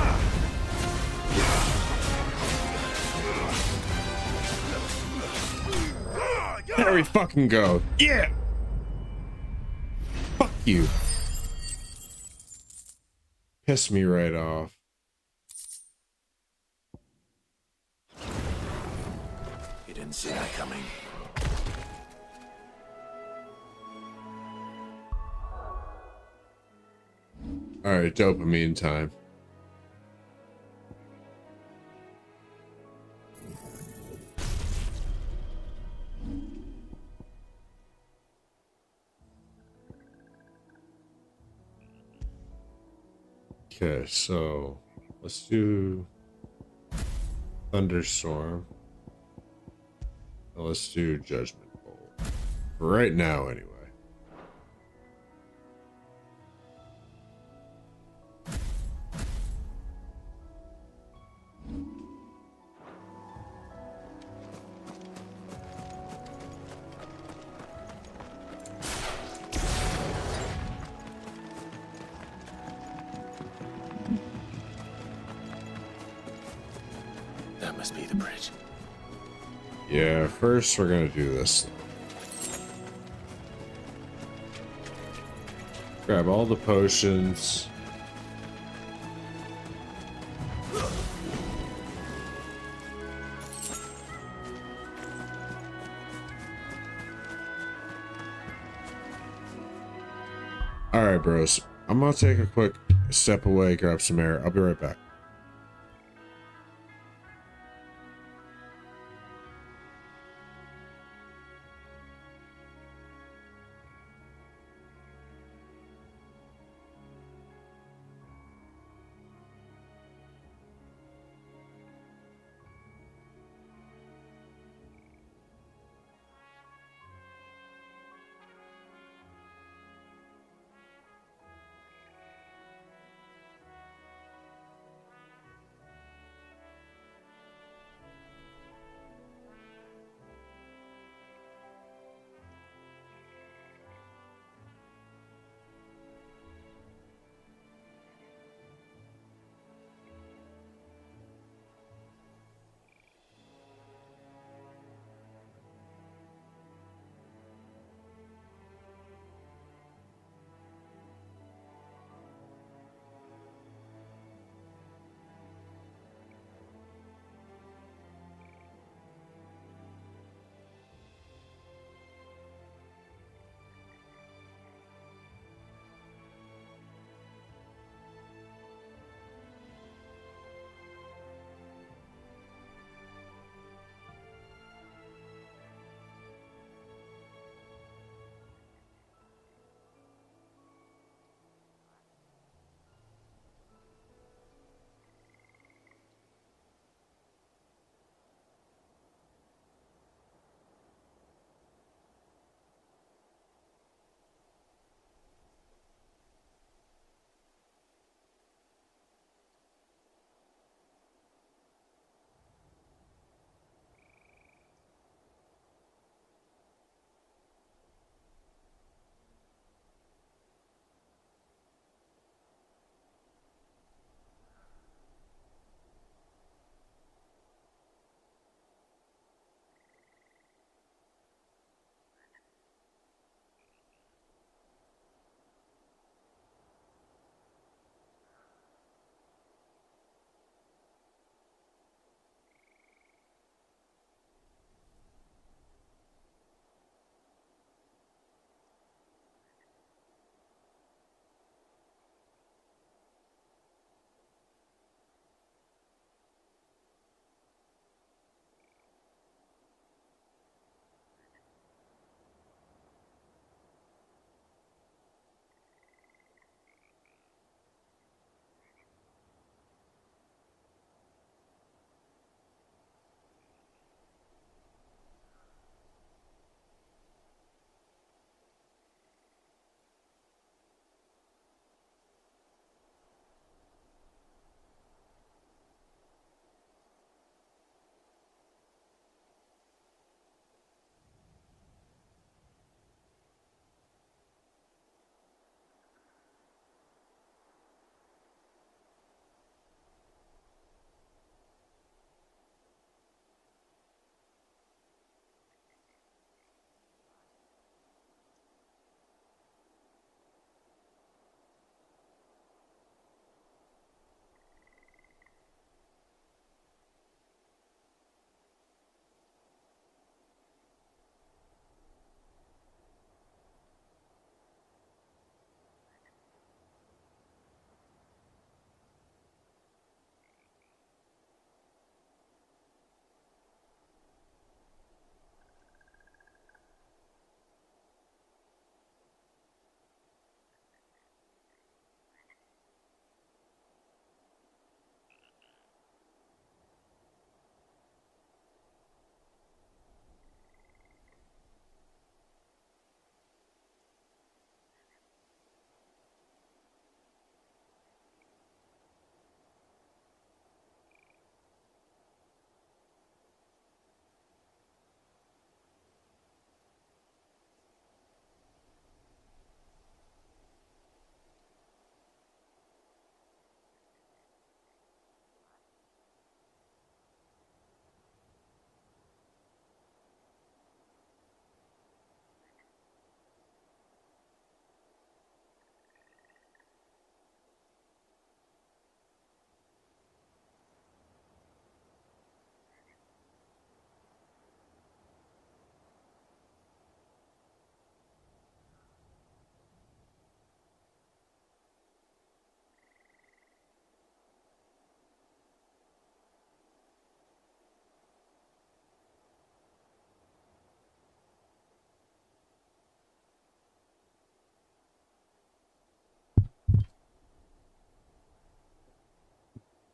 Speaker 1: There we fucking go. Yeah. Fuck you. Piss me right off.
Speaker 11: You didn't see that coming.
Speaker 1: All right, dopamine time. Okay, so let's do Thunderstorm. Now let's do Judgment Bolt. For right now, anyway.
Speaker 11: That must be the bridge.
Speaker 1: Yeah, first we're gonna do this. Grab all the potions. Alright, bros. I'm gonna take a quick step away, grab some air. I'll be right back.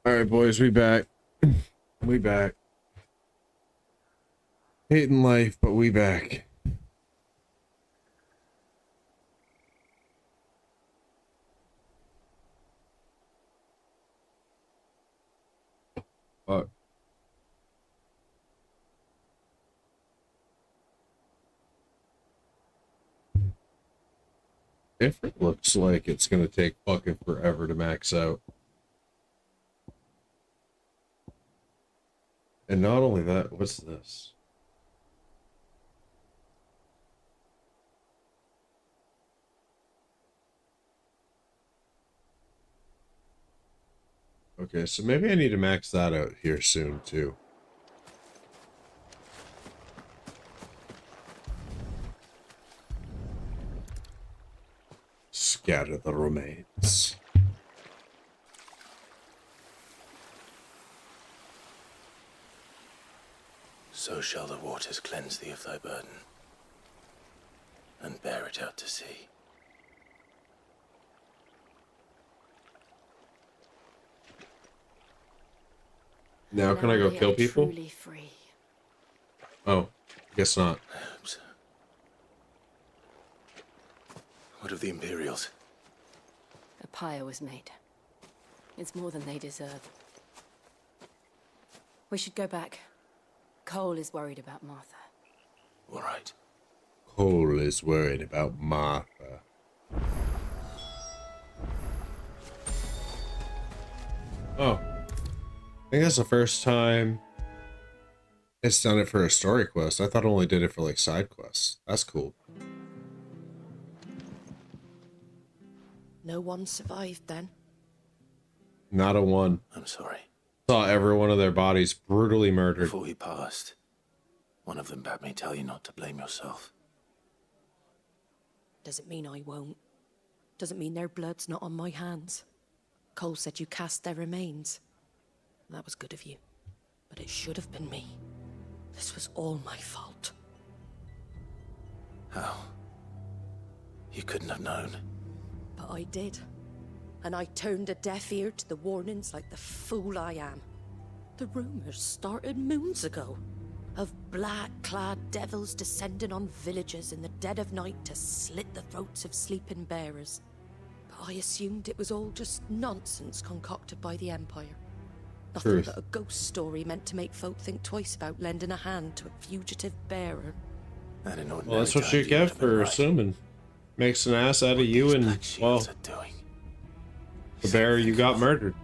Speaker 1: Alright, boys, we back. We back. Hating life, but we back. Fuck. If it looks like it's gonna take fucking forever to max out. And not only that, what's this? Okay, so maybe I need to max that out here soon too. Scatter the remains.
Speaker 11: So shall the waters cleanse thee of thy burden, and bear it out to sea.
Speaker 1: Now can I go kill people?
Speaker 12: Truly free.
Speaker 1: Oh, guess not.
Speaker 11: What of the Imperials?
Speaker 12: A pyre was made. It's more than they deserve. We should go back. Cole is worried about Martha.
Speaker 11: All right.
Speaker 1: Cole is worried about Martha. Oh. I think that's the first time it's done it for a story quest. I thought it only did it for like side quests. That's cool.
Speaker 17: No one survived then?
Speaker 1: Not a one.
Speaker 11: I'm sorry.
Speaker 1: Saw every one of their bodies brutally murdered.
Speaker 11: Before he passed, one of them bade me tell you not to blame yourself.
Speaker 17: Doesn't mean I won't. Doesn't mean their blood's not on my hands. Cole said you cast their remains. That was good of you. But it should have been me. This was all my fault.
Speaker 11: How? You couldn't have known.
Speaker 17: But I did. And I turned a deaf ear to the warnings like the fool I am. The rumors started moons ago. Of black-clad devils descending on villages in the dead of night to slit the throats of sleeping bearers. But I assumed it was all just nonsense concocted by the Empire. Nothing but a ghost story meant to make folk think twice about lending a hand to a fugitive bearer.
Speaker 1: Well, that's what you get for assuming. Makes an ass out of you and, well, the bearer you got murdered.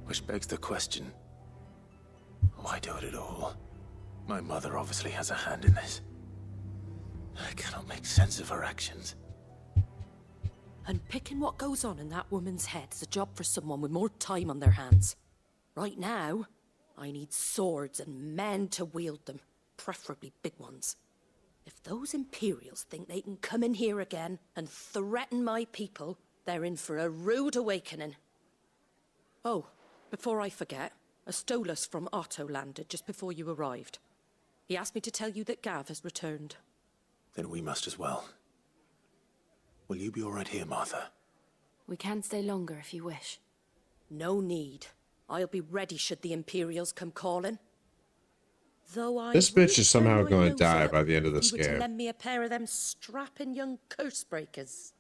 Speaker 11: Which begs the question, why do it at all? My mother obviously has a hand in this. I cannot make sense of her actions.
Speaker 17: And picking what goes on in that woman's head is a job for someone with more time on their hands. Right now, I need swords and men to wield them, preferably big ones. If those Imperials think they can come in here again and threaten my people, they're in for a rude awakening. Oh, before I forget, a Stolas from Otto landed just before you arrived. He asked me to tell you that Gav has returned.
Speaker 11: Then we must as well. Will you be all right here, Martha?
Speaker 12: We can stay longer if you wish.
Speaker 17: No need. I'll be ready should the Imperials come calling. Though I
Speaker 1: This bitch is somehow
Speaker 17: turn my
Speaker 1: going to
Speaker 17: nose
Speaker 1: die
Speaker 17: up
Speaker 1: by the end of
Speaker 17: if
Speaker 1: this
Speaker 17: you were to
Speaker 1: game.
Speaker 17: lend me a pair of them strapping young curse breakers.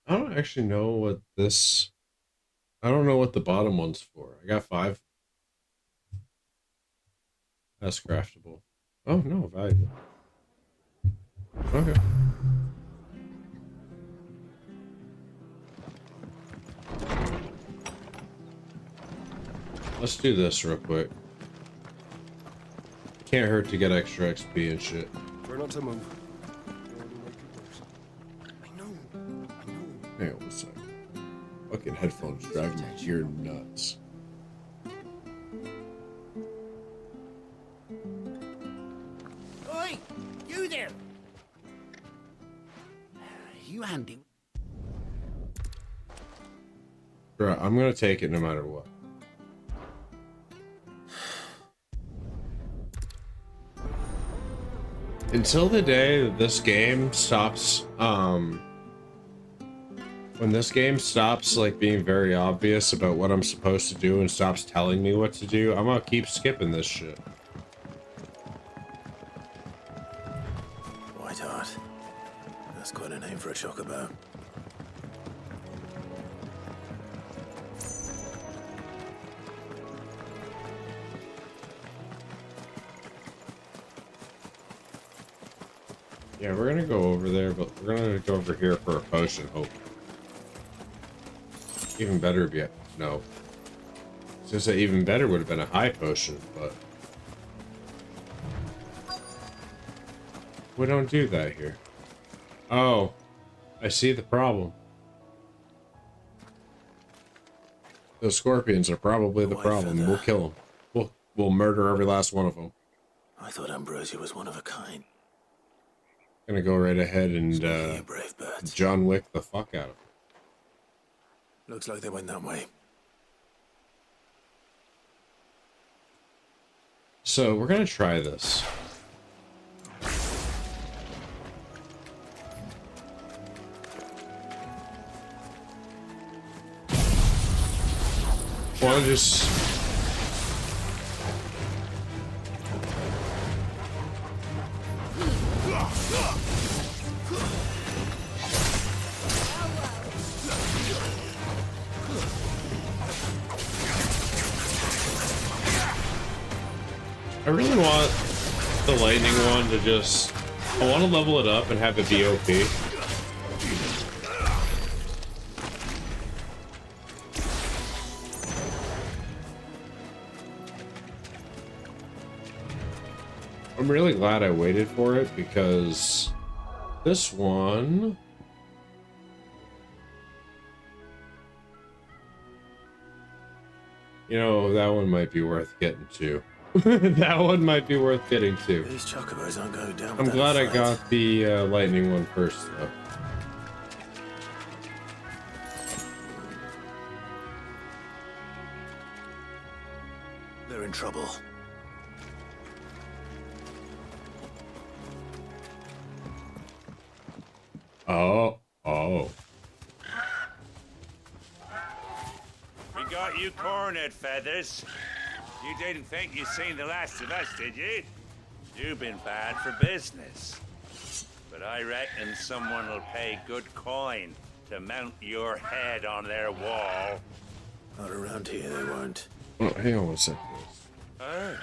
Speaker 1: I don't actually know what this... I don't know what the bottom one's for. I got 5. That's craftable. Oh, no, valuable. Okay. Let's do this real quick. Can't hurt to get extra XP and shit.
Speaker 9: Try not to move.
Speaker 1: Hang on one sec. Fucking headphones driving my ear nuts.
Speaker 10: Oi! You there! You handy?
Speaker 1: Bruh, I'm gonna take it no matter what. Until the day that this game stops, when this game stops, like, being very obvious about what I'm supposed to do and stops telling me what to do, I'm gonna keep skipping this shit.
Speaker 11: Whiteheart. That's quite a name for a chocobo.
Speaker 1: Yeah, we're gonna go over there, but we're gonna go over here for a potion, hope. Even better would be no. Since that even better would have been a high potion, but we don't do that here. Oh, I see the problem. Those scorpions are probably the problem. We'll kill them. We'll murder every last one of them.
Speaker 11: I thought Ambrosia was one of a kind.
Speaker 1: Gonna go right ahead and John Wick the fuck out of them.
Speaker 11: Looks like they went that way.
Speaker 1: So we're gonna try this. Wanna just I really want the lightning one to just... I want to level it up and have it be OP. I'm really glad I waited for it because this one... You know, that one might be worth getting to. That one might be worth getting to.
Speaker 11: These chocobos aren't going down.
Speaker 1: I'm glad I got the lightning one first, though.
Speaker 11: They're in trouble.
Speaker 1: Oh.
Speaker 15: We got you cornered, Feathers. You didn't think you'd seen the last of us, did you? You've been bad for business. But I reckon someone will pay good coin to mount your head on their wall.
Speaker 11: Not around here, they won't.
Speaker 1: Oh, hang on one second.
Speaker 15: Oh.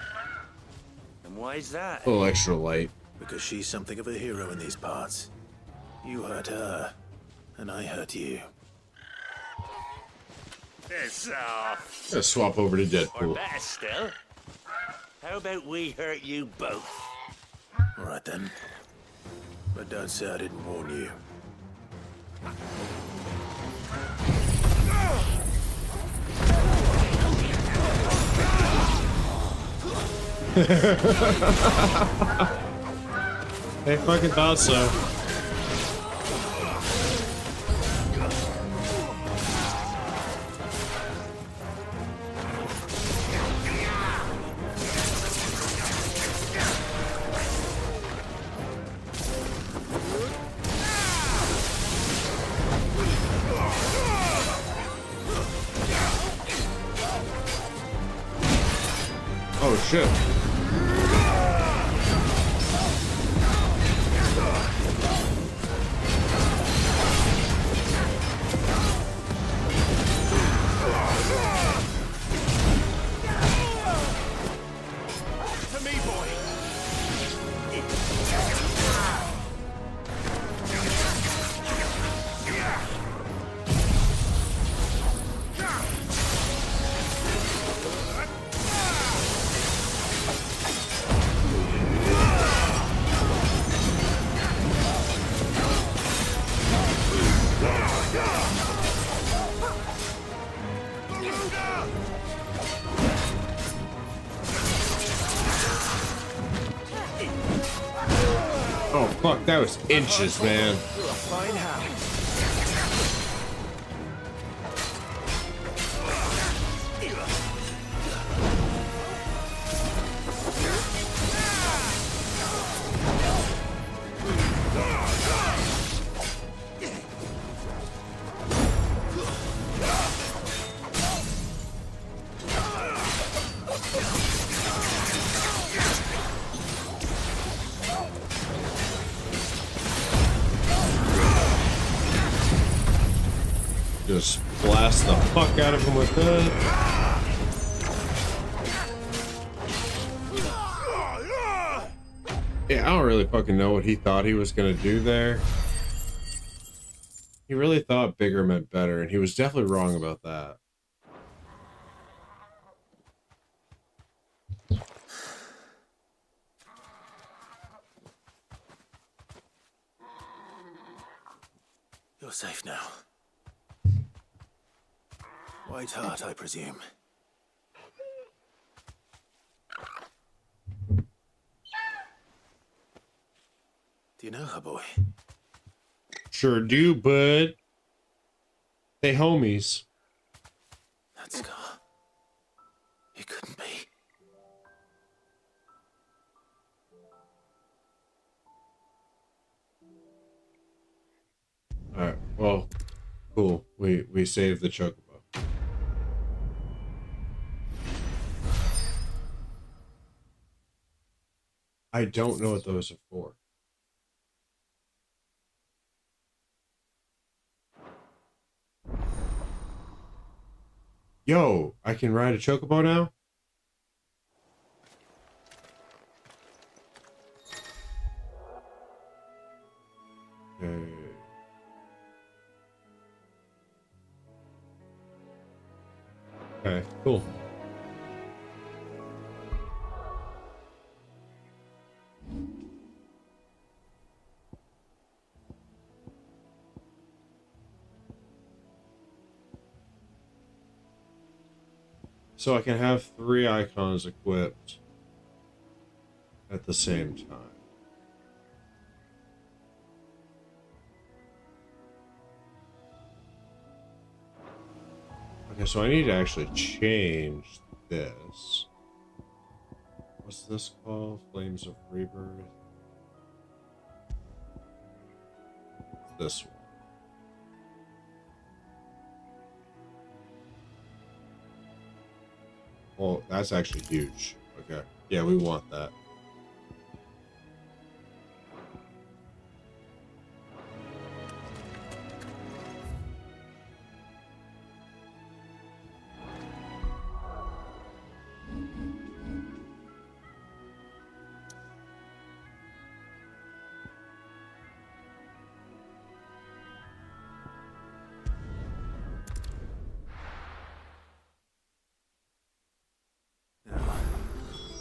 Speaker 15: And why's that?
Speaker 1: A little extra light.
Speaker 11: Because she's something of a hero in these parts. You hurt her, and I hurt you.
Speaker 15: Piss off.
Speaker 1: Let's swap over to
Speaker 15: Or
Speaker 1: Deadpool.
Speaker 15: better still, how about we hurt you both?
Speaker 11: All right then. But don't say I didn't warn you.
Speaker 1: I fucking thought so. Oh shit.
Speaker 15: To me, boy.
Speaker 1: Oh fuck, that was inches, man.
Speaker 11: Fine how.
Speaker 1: Just blast the fuck out of him with that. Yeah, I don't really fucking know what he thought he was gonna do there. He really thought bigger meant better, and he was definitely wrong about that.
Speaker 11: You're safe now. White Hart, I presume. Do you know her, boy?
Speaker 1: Sure do, bud. They homies.
Speaker 11: That scar. It couldn't be.
Speaker 1: Alright, well, cool. We saved the chocobo. I don't know what those are for. Yo, I can ride a chocobo now? Okay, cool. So I can have 3 icons equipped at the same time. Okay, so I need to actually change this. What's this called? Flames of Rebirth? This one. Oh, that's actually huge. Okay. Yeah, we want that.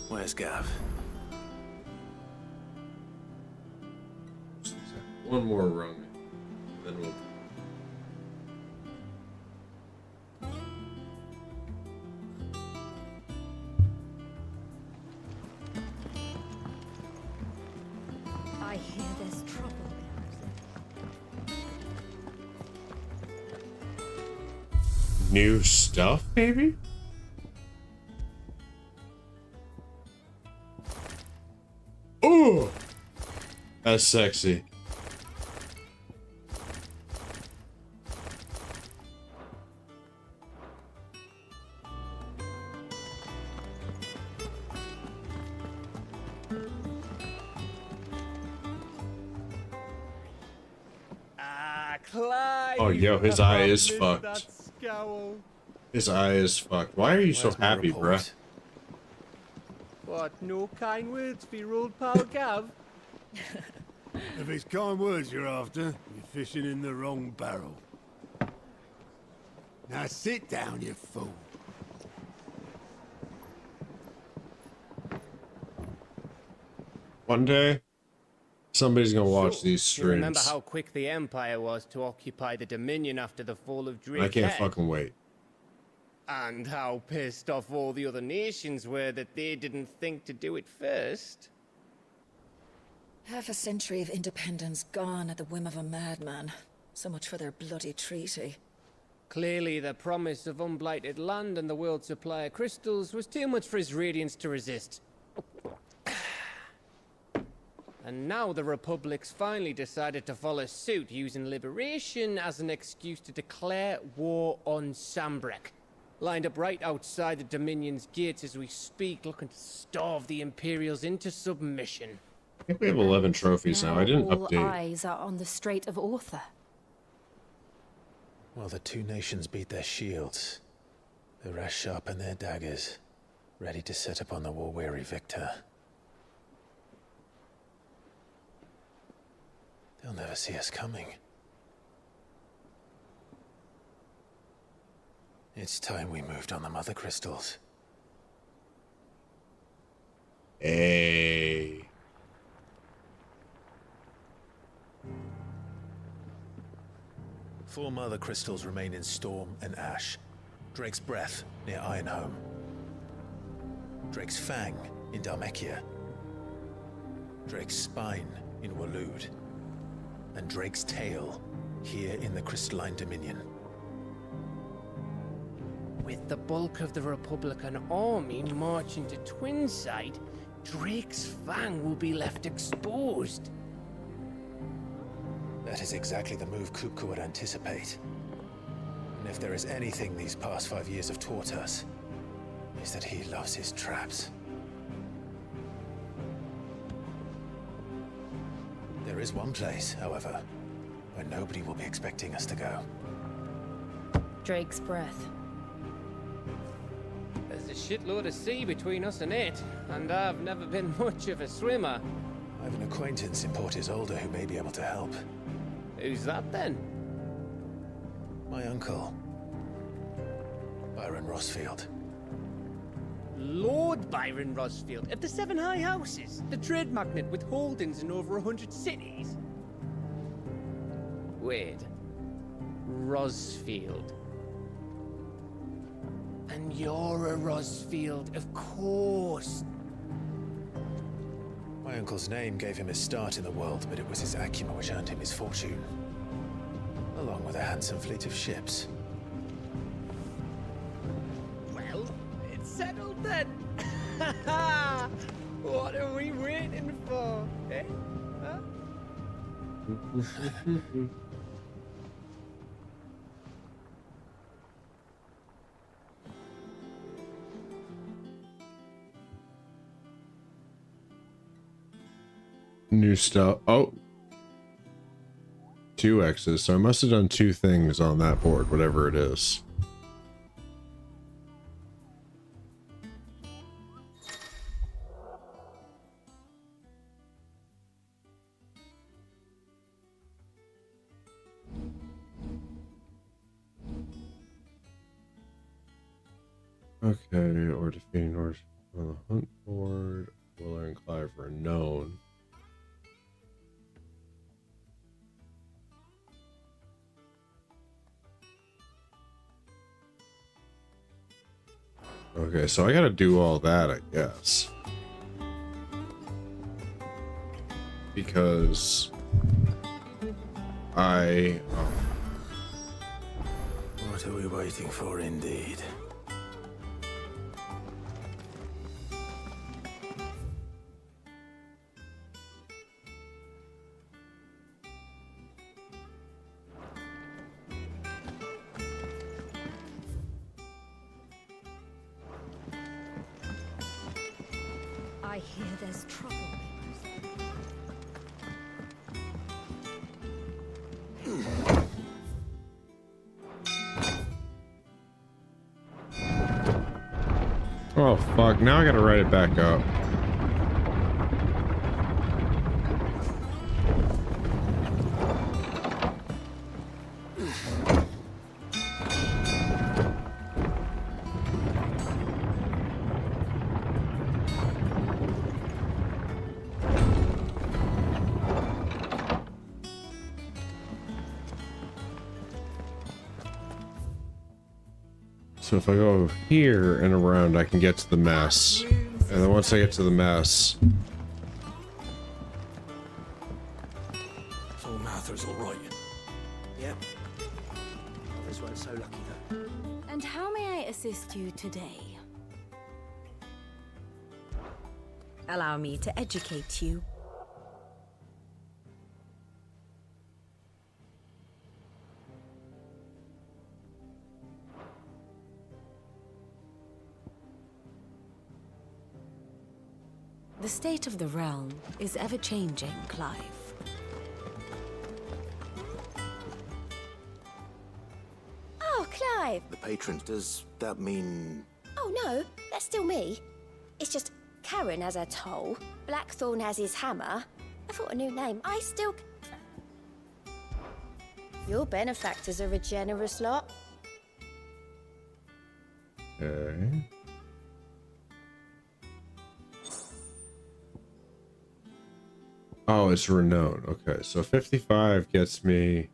Speaker 11: Where's Gav?
Speaker 1: One more rung, then we'll.
Speaker 2: I hear there's trouble.
Speaker 1: New stuff, maybe? Ooh! That's sexy.
Speaker 21: Clive,
Speaker 1: Oh, yo, his eye is
Speaker 21: missed
Speaker 1: fucked.
Speaker 21: that scowl.
Speaker 1: His eye is fucked. Why are you so
Speaker 21: Where's my
Speaker 1: happy,
Speaker 21: report?
Speaker 1: bruh?
Speaker 21: What, no kind words for your old pal Gav?
Speaker 4: If it's kind words you're after, you're fishing in the wrong barrel. Now sit down, you fool.
Speaker 1: One day, somebody's gonna watch these
Speaker 21: You remember
Speaker 1: streams.
Speaker 21: how quick the Empire was to occupy the Dominion after the fall of Drake
Speaker 1: I can't
Speaker 21: Head?
Speaker 1: fucking wait.
Speaker 21: And how pissed off all the other nations were that they didn't think to do it first.
Speaker 8: Half a century of independence gone at the whim of a madman. So much for their bloody treaty.
Speaker 21: Clearly, the promise of unblighted land and the world's supply of crystals was too much for his radiance to resist. And now the Republic's finally decided to follow suit, using liberation as an excuse to declare war on Sambrek. Lined up right outside the Dominion's gates as we speak, looking to starve the Imperials into submission.
Speaker 1: I think we have 11 trophies now. I didn't
Speaker 12: all
Speaker 1: update.
Speaker 12: eyes are on the Strait of Author.
Speaker 5: While the two nations beat their shields, the rest sharpen their daggers, ready to set upon the war-weary victor. They'll never see us coming. It's time we moved on the Mother Crystals.
Speaker 1: Hey.
Speaker 5: Four Mother Crystals remain in Storm and Ash. Drake's Breath near Ironhome. Drake's Fang in Dhalmekia. Drake's Spine in Waloed. And Drake's Tail here in the Crystalline Dominion.
Speaker 21: With the bulk of the Republican army marching to Twinside, Drake's Fang will be left exposed.
Speaker 5: That is exactly the move Kupka would anticipate. And if there is anything these past 5 years have taught us, is that he loves his traps. There is one place, however, where nobody will be expecting us to go.
Speaker 12: Drake's Breath.
Speaker 21: There's a shitload of sea between us and it, and I've never been much of a swimmer.
Speaker 5: I have an acquaintance in Port Isolde who may be able to help.
Speaker 21: Who's that then?
Speaker 5: My uncle, Byron Rosfield.
Speaker 21: Lord Byron Rosfield of the Seven High Houses, the trade magnate with holdings in over 100 cities. Wait, Rosfield. And you're a Rosfield, of course.
Speaker 5: My uncle's name gave him his start in the world, but it was his acumen which earned him his fortune. Along with a handsome fleet of ships.
Speaker 21: Well, it's settled then. What are we waiting for, eh? Huh?
Speaker 1: New stuff. Oh. 2 X's. So I must have done 2 things on that board, whatever it is. Okay, or defeating Norse on the hunt board. Willer and Clive are known. Okay, so I gotta do all that, I guess. Because I...
Speaker 5: What are we waiting for, indeed?
Speaker 2: I hear there's trouble.
Speaker 1: Oh fuck, now I gotta write it back up. So if I go here and around, I can get to the mess. And then once I get to the mess...
Speaker 19: So Martha's all right. Yep. Others weren't so lucky though.
Speaker 2: And how may I assist you today? Allow me to educate you. The state of the realm is ever-changing, Clive.
Speaker 3: alive.
Speaker 11: The patrons, does that mean...
Speaker 3: Oh no, that's still me. It's just Karen has her toll, Blackthorn has his hammer. I thought a new name. I still... Your benefactors are a generous lot.
Speaker 1: Okay. Oh, it's renowned. Okay, so 55 gets me...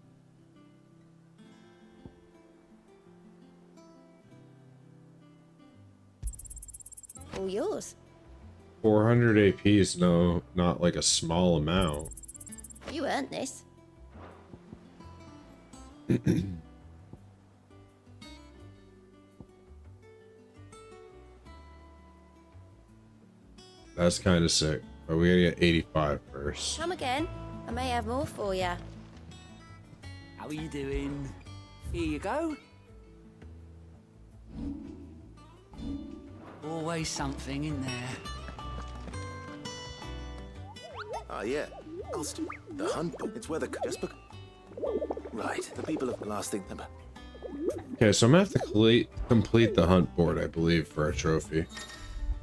Speaker 3: All yours.
Speaker 1: 400 AP is not like a small amount.
Speaker 3: You earned this.
Speaker 1: That's kind of sick. But we gotta get 85 first.
Speaker 3: Come again. I may have more for you.
Speaker 22: How are you doing? Here you go. Always something in there.
Speaker 11: Ah, yeah. The hunt book. It's where the... Just right. The people of the last thing...
Speaker 1: Okay, so I'm gonna have to complete the hunt board, I believe, for a trophy.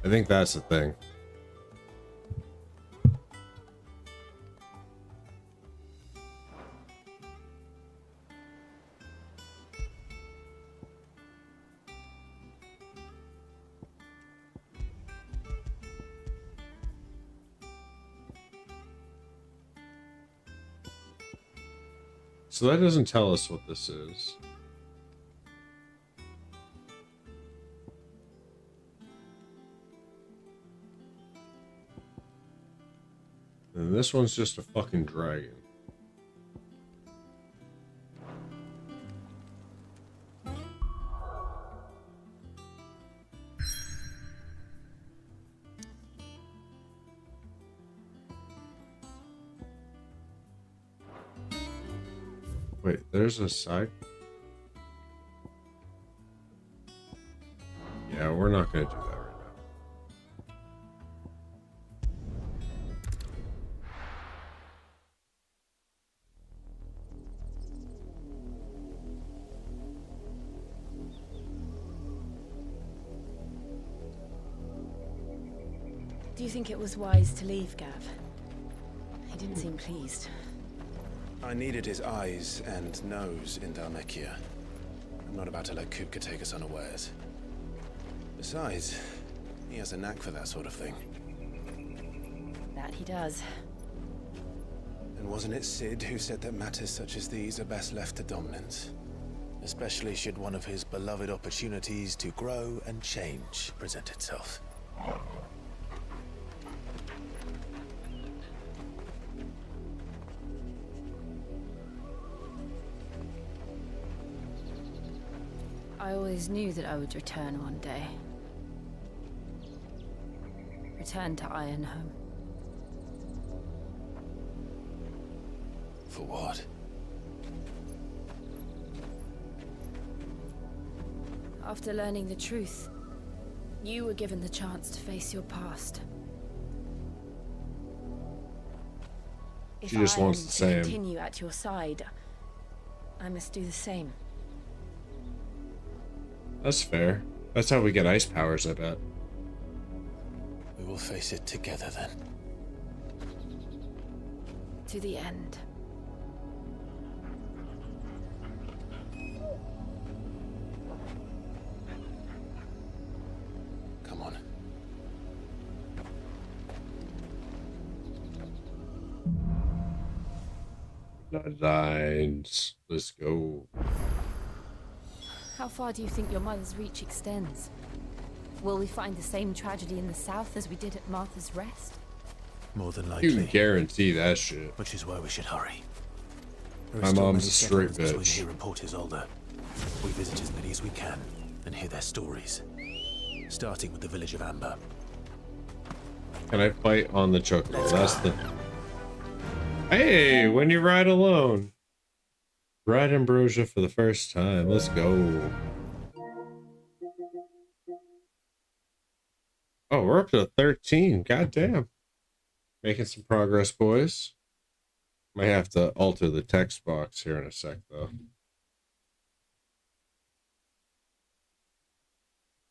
Speaker 1: I think that's the thing. So that doesn't tell us what this is. And this one's just a fucking dragon. Wait, there's a side. Yeah, we're not gonna do that right now.
Speaker 12: Do you think it was wise to leave, Gav? He didn't seem pleased.
Speaker 5: I needed his eyes and nose in Dhalmekia. I'm not about to let Kupka take us unawares. Besides, he has a knack for that sort of thing.
Speaker 12: That he does.
Speaker 5: And wasn't it Sid who said that matters such as these are best left to dominance? Especially should one of his beloved opportunities to grow and change present itself.
Speaker 12: I always knew that I would return one day. Return to Ironhome.
Speaker 5: For what?
Speaker 12: After learning the truth, you were given the chance to face your past.
Speaker 1: She just wants the same.
Speaker 12: To continue at your side, I must do the same.
Speaker 1: That's fair. That's how we get ice powers, I bet.
Speaker 5: We will face it together then.
Speaker 12: To the end.
Speaker 5: Come on.
Speaker 1: Bloodlines. Let's go.
Speaker 12: How far do you think your mother's reach extends? Will we find the same tragedy in the south as we did at Martha's Rest?
Speaker 11: More than
Speaker 1: You
Speaker 11: likely.
Speaker 1: can guarantee that shit.
Speaker 11: Which is why we should hurry.
Speaker 1: My mom's a straight bitch.
Speaker 11: Between here and Port Isolde. We visit as many as we can and hear their stories. Starting with the village of Amber.
Speaker 1: Can I fight on the chocobo? That's the... Hey, when you ride alone. Ride Ambrosia for the first time. Let's go. Oh, we're up to 13. God damn. Making some progress, boys. Might have to alter the text box here in a sec, though.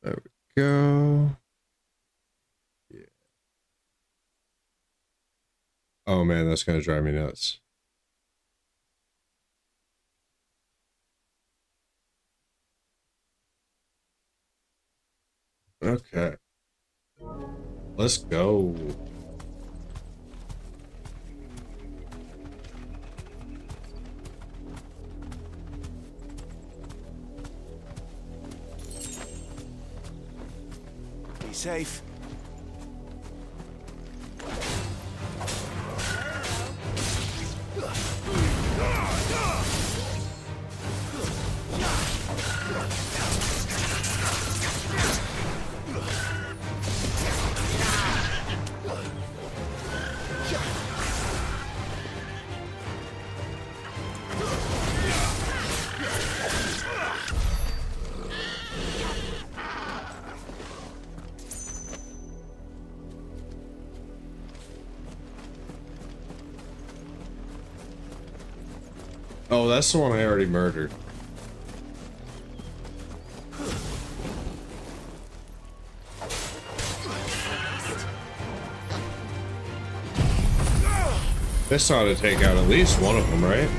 Speaker 1: There we go. Yeah. Oh man, that's gonna drive me nuts. Okay. Let's go.
Speaker 19: Be safe.
Speaker 1: Oh, that's the one I already murdered. This ought to take out at least one of them, right?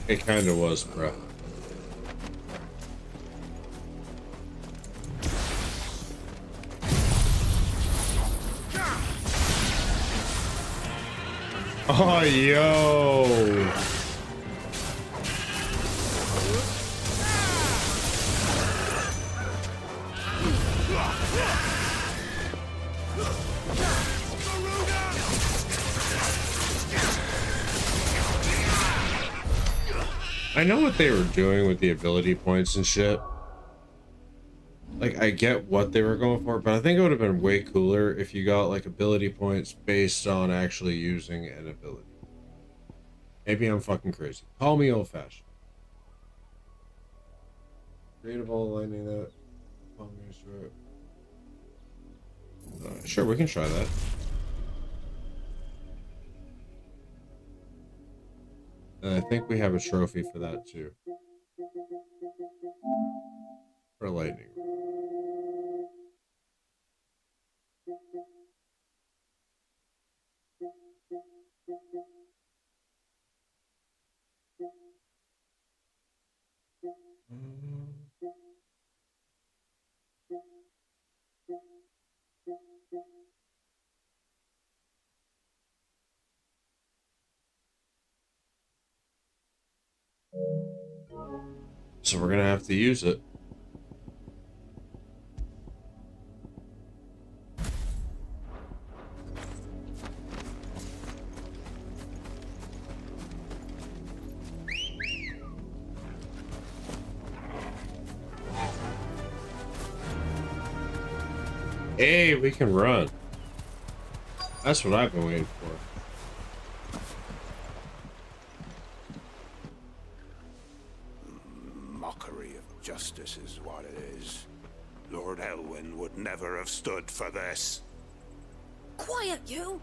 Speaker 1: It kind of was, bro. Oh, yo. I know what they were doing with the ability points and shit. Like, I get what they were going for, but I think it would have been way cooler if you got, like, ability points based on actually using an ability. Maybe I'm fucking crazy. Call me old-fashioned. Create a ball of lightning that... Sure, we can try that. And I think we have a trophy for that too. For lightning. So we're gonna have to use it. Hey, we can run. That's what I've been waiting for.
Speaker 4: Justice is what it is. Lord Elwyn would never have stood for this.
Speaker 3: Quiet, you!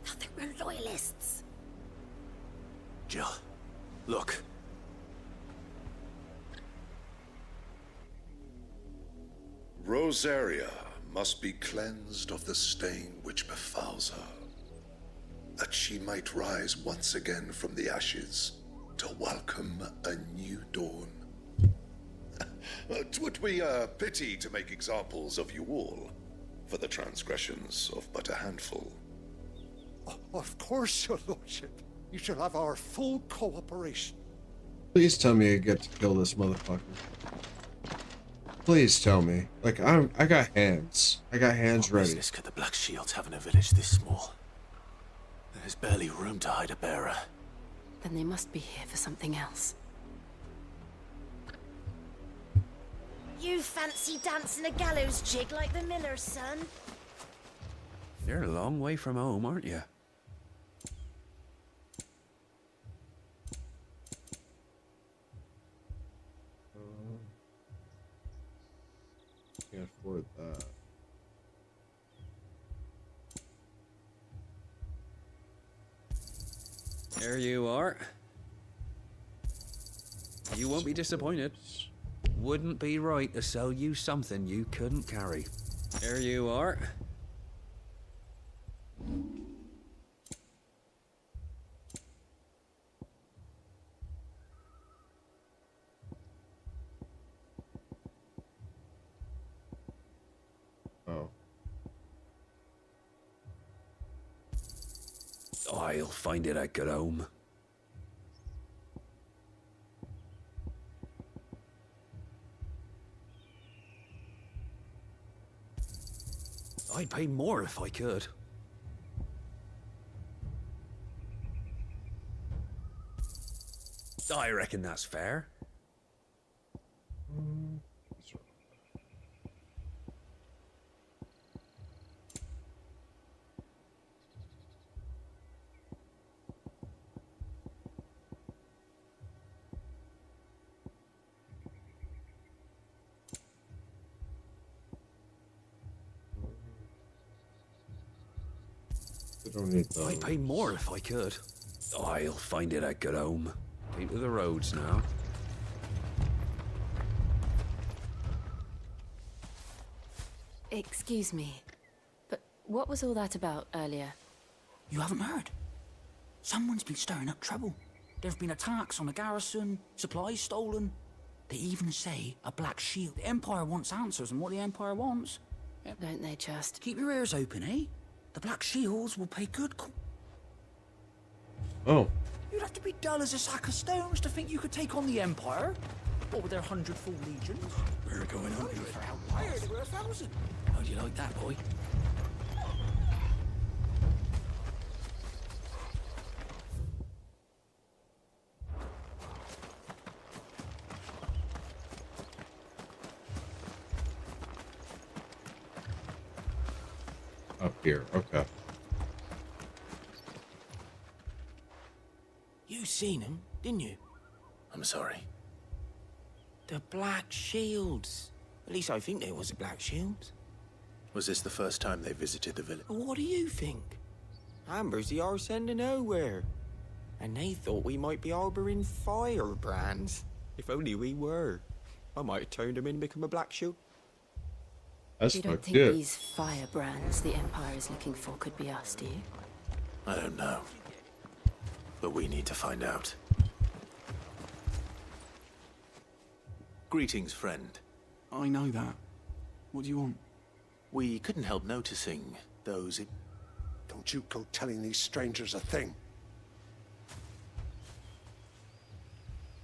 Speaker 3: Thought they were loyalists.
Speaker 11: Jill, look.
Speaker 7: Rosaria must be cleansed of the stain which befouls her, that she might rise once again from the ashes to welcome a new dawn. 'Twould be a pity to make examples of you all for the transgressions of but a handful.
Speaker 13: Of course, your lordship. You shall have our full cooperation.
Speaker 1: Please tell me I get to kill this motherfucker. Please tell me. Like, I got hands. I got hands ready.
Speaker 11: What business could the Black Shields have in a village this small? There's barely room to hide a bearer.
Speaker 12: Then they must be here for something else.
Speaker 3: You fancy dancing a gallows jig like the miller's son?
Speaker 6: You're a long way from home, aren't you?
Speaker 1: Can't afford that.
Speaker 6: There you are. You won't be disappointed. Wouldn't be right to sell you something you couldn't carry. There you are.
Speaker 1: Oh.
Speaker 6: I'll find it at home. I'd pay more if I could. I reckon that's fair.
Speaker 1: I don't need those.
Speaker 6: I'd pay more if I could. I'll find it at home. Into the roads now.
Speaker 12: Excuse me, but what was all that about earlier?
Speaker 22: You haven't heard? Someone's been stirring up trouble. There've been attacks on the garrison, supplies stolen. They even say a black shield. The Empire wants answers, and what the Empire wants...
Speaker 12: Don't they just...
Speaker 22: Keep your ears open, eh? The Black Shields will pay good...
Speaker 1: Oh.
Speaker 22: You'd have to be dull as a sack of stones to think you could take on the Empire. What with their 100 full legions?
Speaker 6: We're going on to it.
Speaker 22: I heard they were 1,000.
Speaker 6: How'd you like that, boy?
Speaker 1: Up here, okay.
Speaker 22: You seen him, didn't you?
Speaker 11: I'm sorry.
Speaker 22: The Black Shields. At least I think they was the Black Shields.
Speaker 11: Was this the first time they visited the village?
Speaker 22: What do you think? Amber's the arse end of nowhere. And they thought we might be harbouring firebrands. If only we were. I might have turned them in and become a Black Shield.
Speaker 1: That's
Speaker 12: You don't
Speaker 1: fucked
Speaker 12: think
Speaker 1: up.
Speaker 12: these firebrands the Empire is looking for could be us, do you?
Speaker 11: I don't know. But we need to find out. Greetings, friend.
Speaker 22: I know that. What do you want?
Speaker 11: We couldn't help noticing those...
Speaker 13: Don't you go telling these strangers a thing.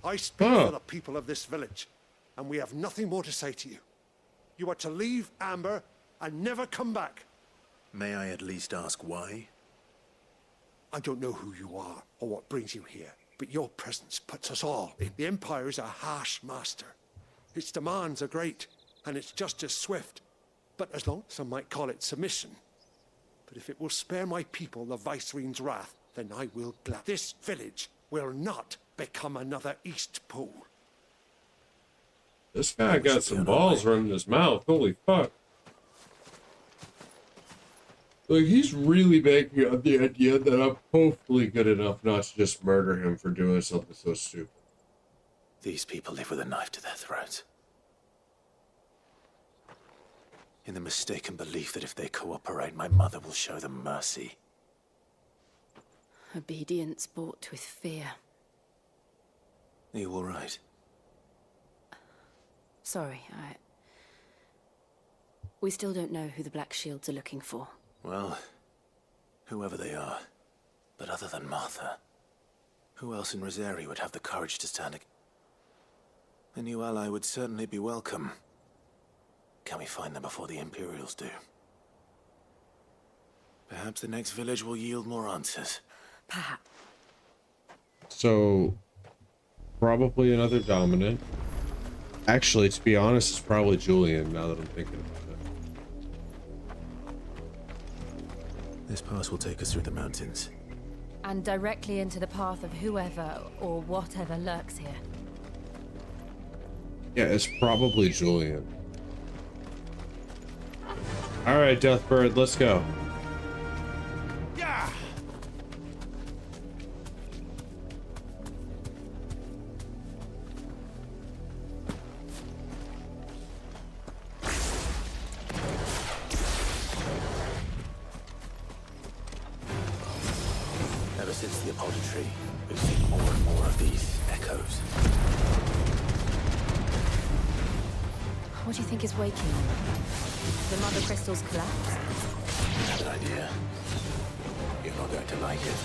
Speaker 13: I speak for the people of this village, and we have nothing more to say to you. You are to leave Amber and never come back.
Speaker 11: May I at least ask why?
Speaker 13: I don't know who you are or what brings you here, but your presence puts us all in. The Empire is a harsh master. Its demands are great, and its justice swift. But as long, some might call it submission. But if it will spare my people the Viceroy's wrath, then I will glad. This village will not become another Eastpool.
Speaker 1: This guy got some balls running his mouth. Holy fuck. Like, he's really banking on the idea that I'm hopefully good enough not to just murder him for doing something so stupid.
Speaker 11: These people live with a knife to their throats. In the mistaken belief that if they cooperate, my mother will show them mercy.
Speaker 12: Obedience bought with fear.
Speaker 11: Are you all right?
Speaker 12: Sorry, we still don't know who the Black Shields are looking for.
Speaker 11: Well, whoever they are. But other than Martha, who else in Rosari would have the courage to stand against? A new ally would certainly be welcome. Can we find them before the Imperials do? Perhaps the next village will yield more answers.
Speaker 17: Perhaps.
Speaker 1: So, probably another dominant. Actually, to be honest, it's probably Julian, now that I'm thinking about it.
Speaker 11: This pass will take us through the mountains.
Speaker 12: And directly into the path of whoever or whatever lurks here.
Speaker 1: Yeah, it's probably Julian. Alright, Deathbird, let's go.
Speaker 15: Yeah.
Speaker 11: Ever since the Apodatory, we've seen more and more of these echoes.
Speaker 12: What do you think is waking them? The mother crystals collapse?
Speaker 11: I have an idea. You're not going to like it.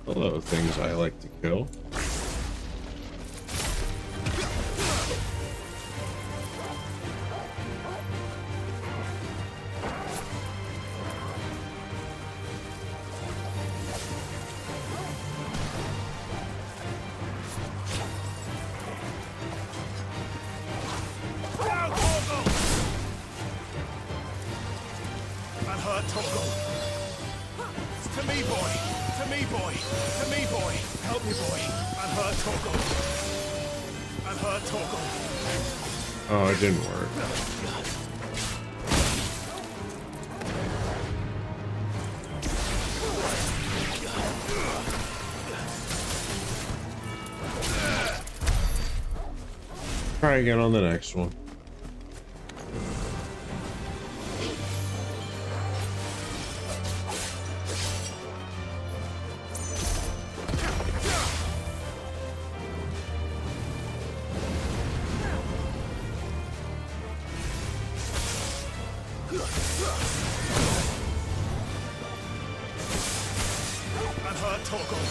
Speaker 1: Hello, things I like to kill.
Speaker 15: Unhurt Torgal. To me, boy. To me, boy. To me, boy. Help me, boy. Unhurt Torgal. Unhurt Torgal.
Speaker 1: Oh, it didn't work. Try again on the next one.
Speaker 15: Unhurt Torgal.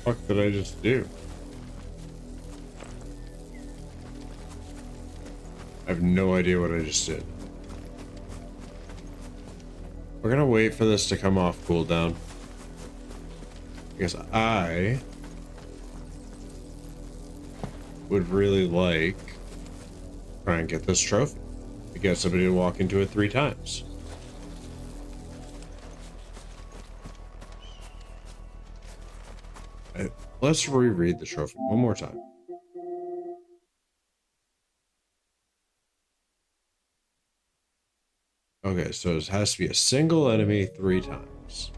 Speaker 1: What did I just do? I have no idea what I just did. We're gonna wait for this to come off cooldown. Because I would really like to try and get this trophy. To get somebody to walk into it 3 times. Let's reread the trophy one more time. Okay, so it has to be a single enemy 3 times.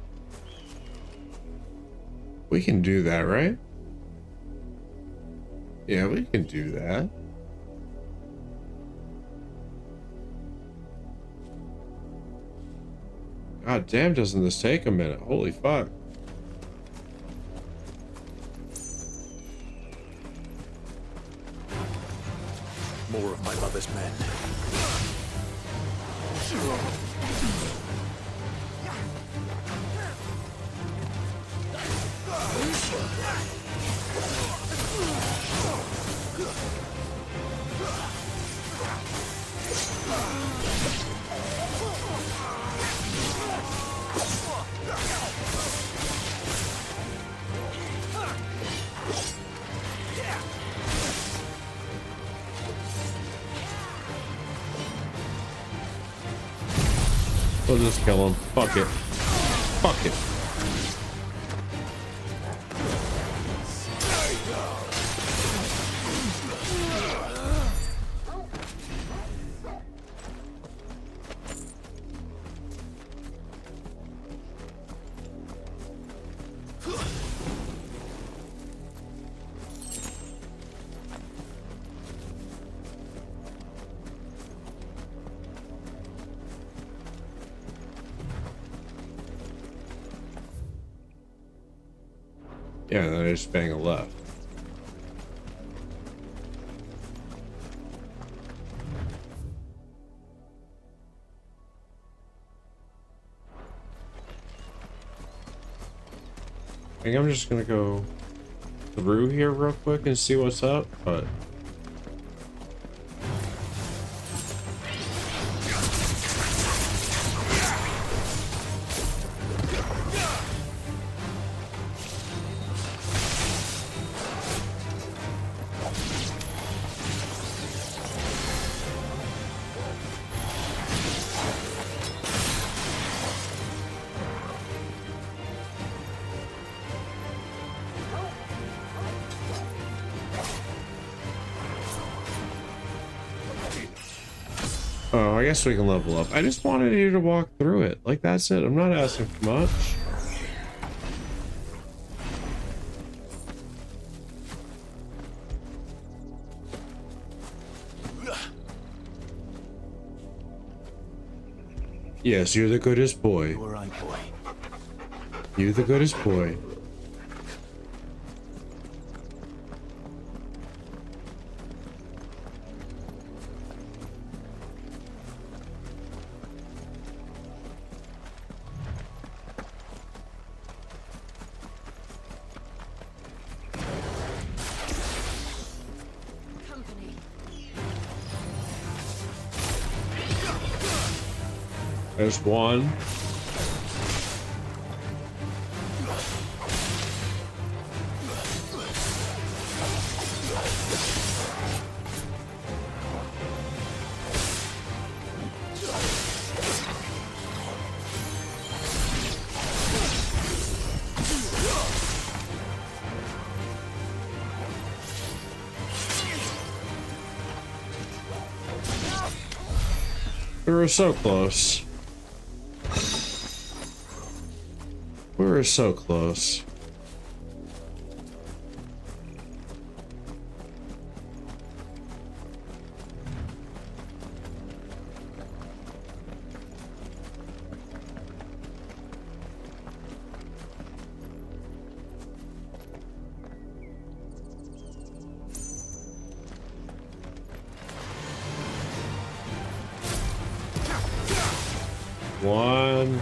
Speaker 1: We can do that, right? Yeah, we can do that. God damn, doesn't this take a minute? Holy fuck.
Speaker 11: More of my mother's men.
Speaker 1: We'll just kill him. Fuck it. Fuck it. Yeah, and then I just bang a left. I think I'm just gonna go through here real quick and see what's up, but oh, I guess we can level up. I just wanted you to walk through it. Like, that's it. I'm not asking for much. Yes, you're the goodest boy.
Speaker 11: You were right, boy.
Speaker 1: You're the goodest boy. There's one. We were so close. We were so close. One.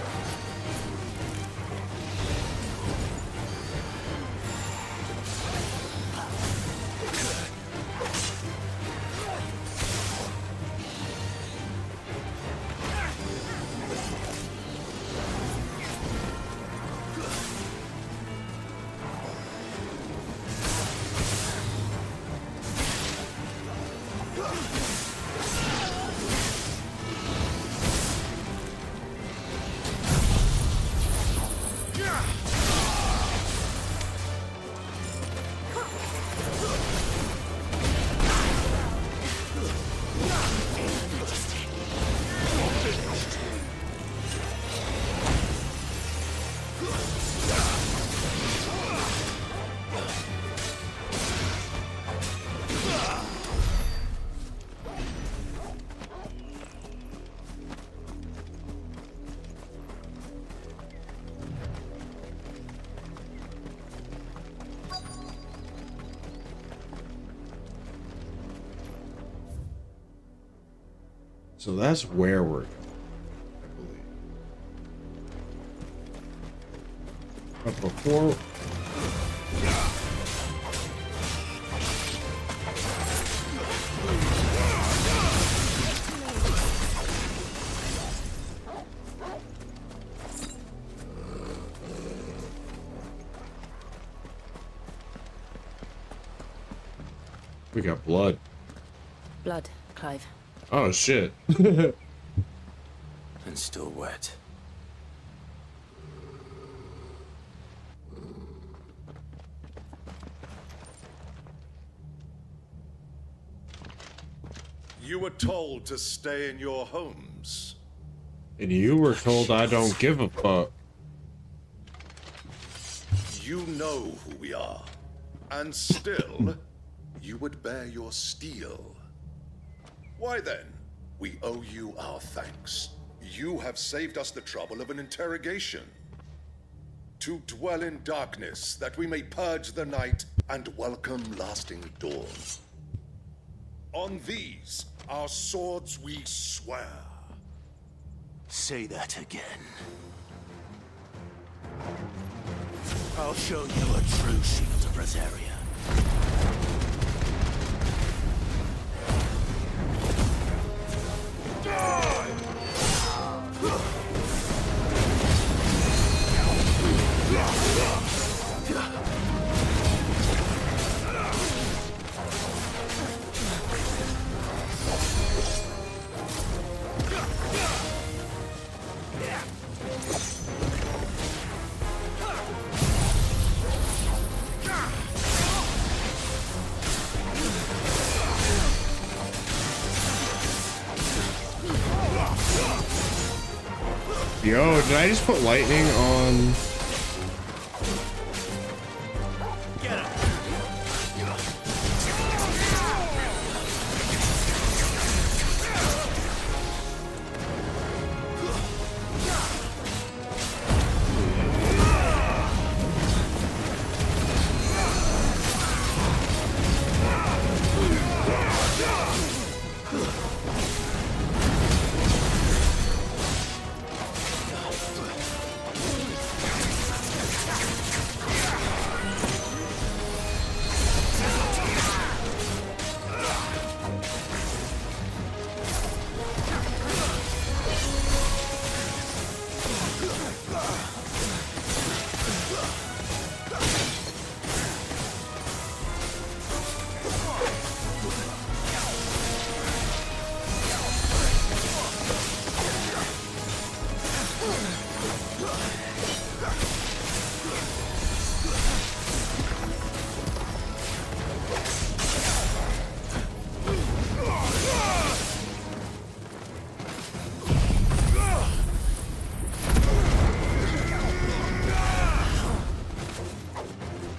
Speaker 1: So that's where we're going, I believe. But before... We got blood.
Speaker 12: Blood, Clive.
Speaker 1: Oh shit.
Speaker 11: And and still wet.
Speaker 7: You were told to stay in your homes.
Speaker 1: And you were told I don't give a fuck.
Speaker 7: You know who we are. And still, you would bear your steel. Why then? We owe you our thanks. You have saved us the trouble of an interrogation. To dwell in darkness, that we may purge the night and welcome lasting dawn. On these, our swords we swear.
Speaker 11: Say that again. I'll show you a true shield of Rosaria.
Speaker 1: Yo, did I just put lightning on?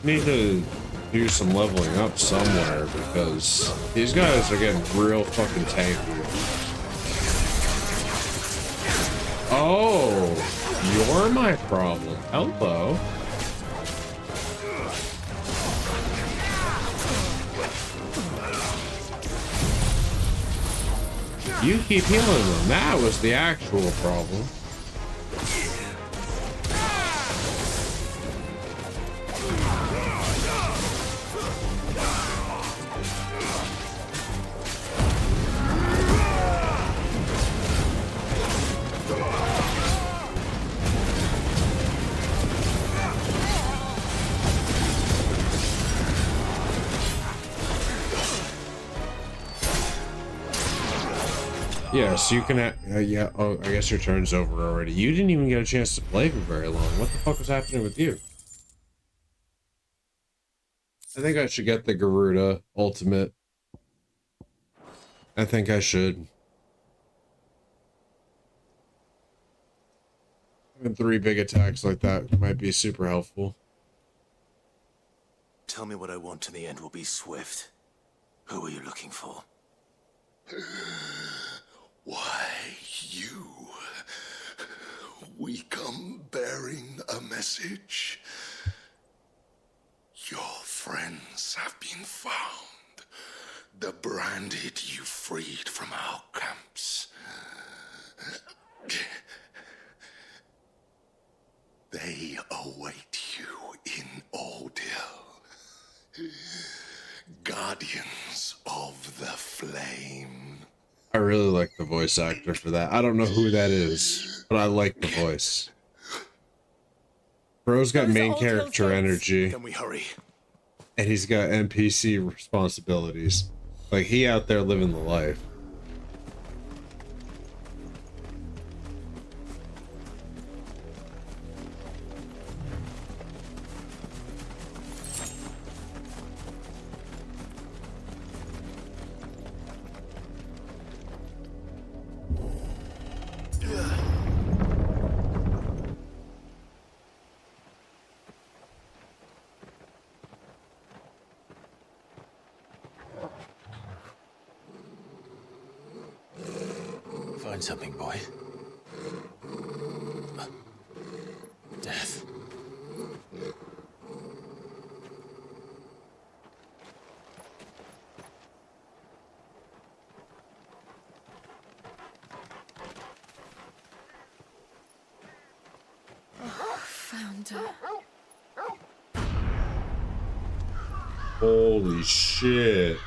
Speaker 1: Need to do some leveling up somewhere because these guys are getting real fucking tanky. Oh, you're my problem. Hello. You keep healing them. That was the actual problem. Yes, you can. Yeah. Oh, I guess your turn's over already. You didn't even get a chance to play for very long. What the fuck was happening with you? I think I should get the Garuda ultimate. I think I should. Having 3 big attacks like that might be super helpful.
Speaker 11: Tell me what I want, and the end will be swift. Who are you looking for?
Speaker 7: Why, you. We come bearing a message. Your friends have been found. The branded you freed from our camps. They await you in Aldil. Guardians of the Flame.
Speaker 1: I really like the voice actor for that. I don't know who that is, but I like the voice. Bro's got main character energy.
Speaker 11: Can we hurry?
Speaker 1: And he's got NPC responsibilities. Like, he out there living the life.
Speaker 5: find something, boy. Death.
Speaker 12: Found her.
Speaker 1: Holy shit.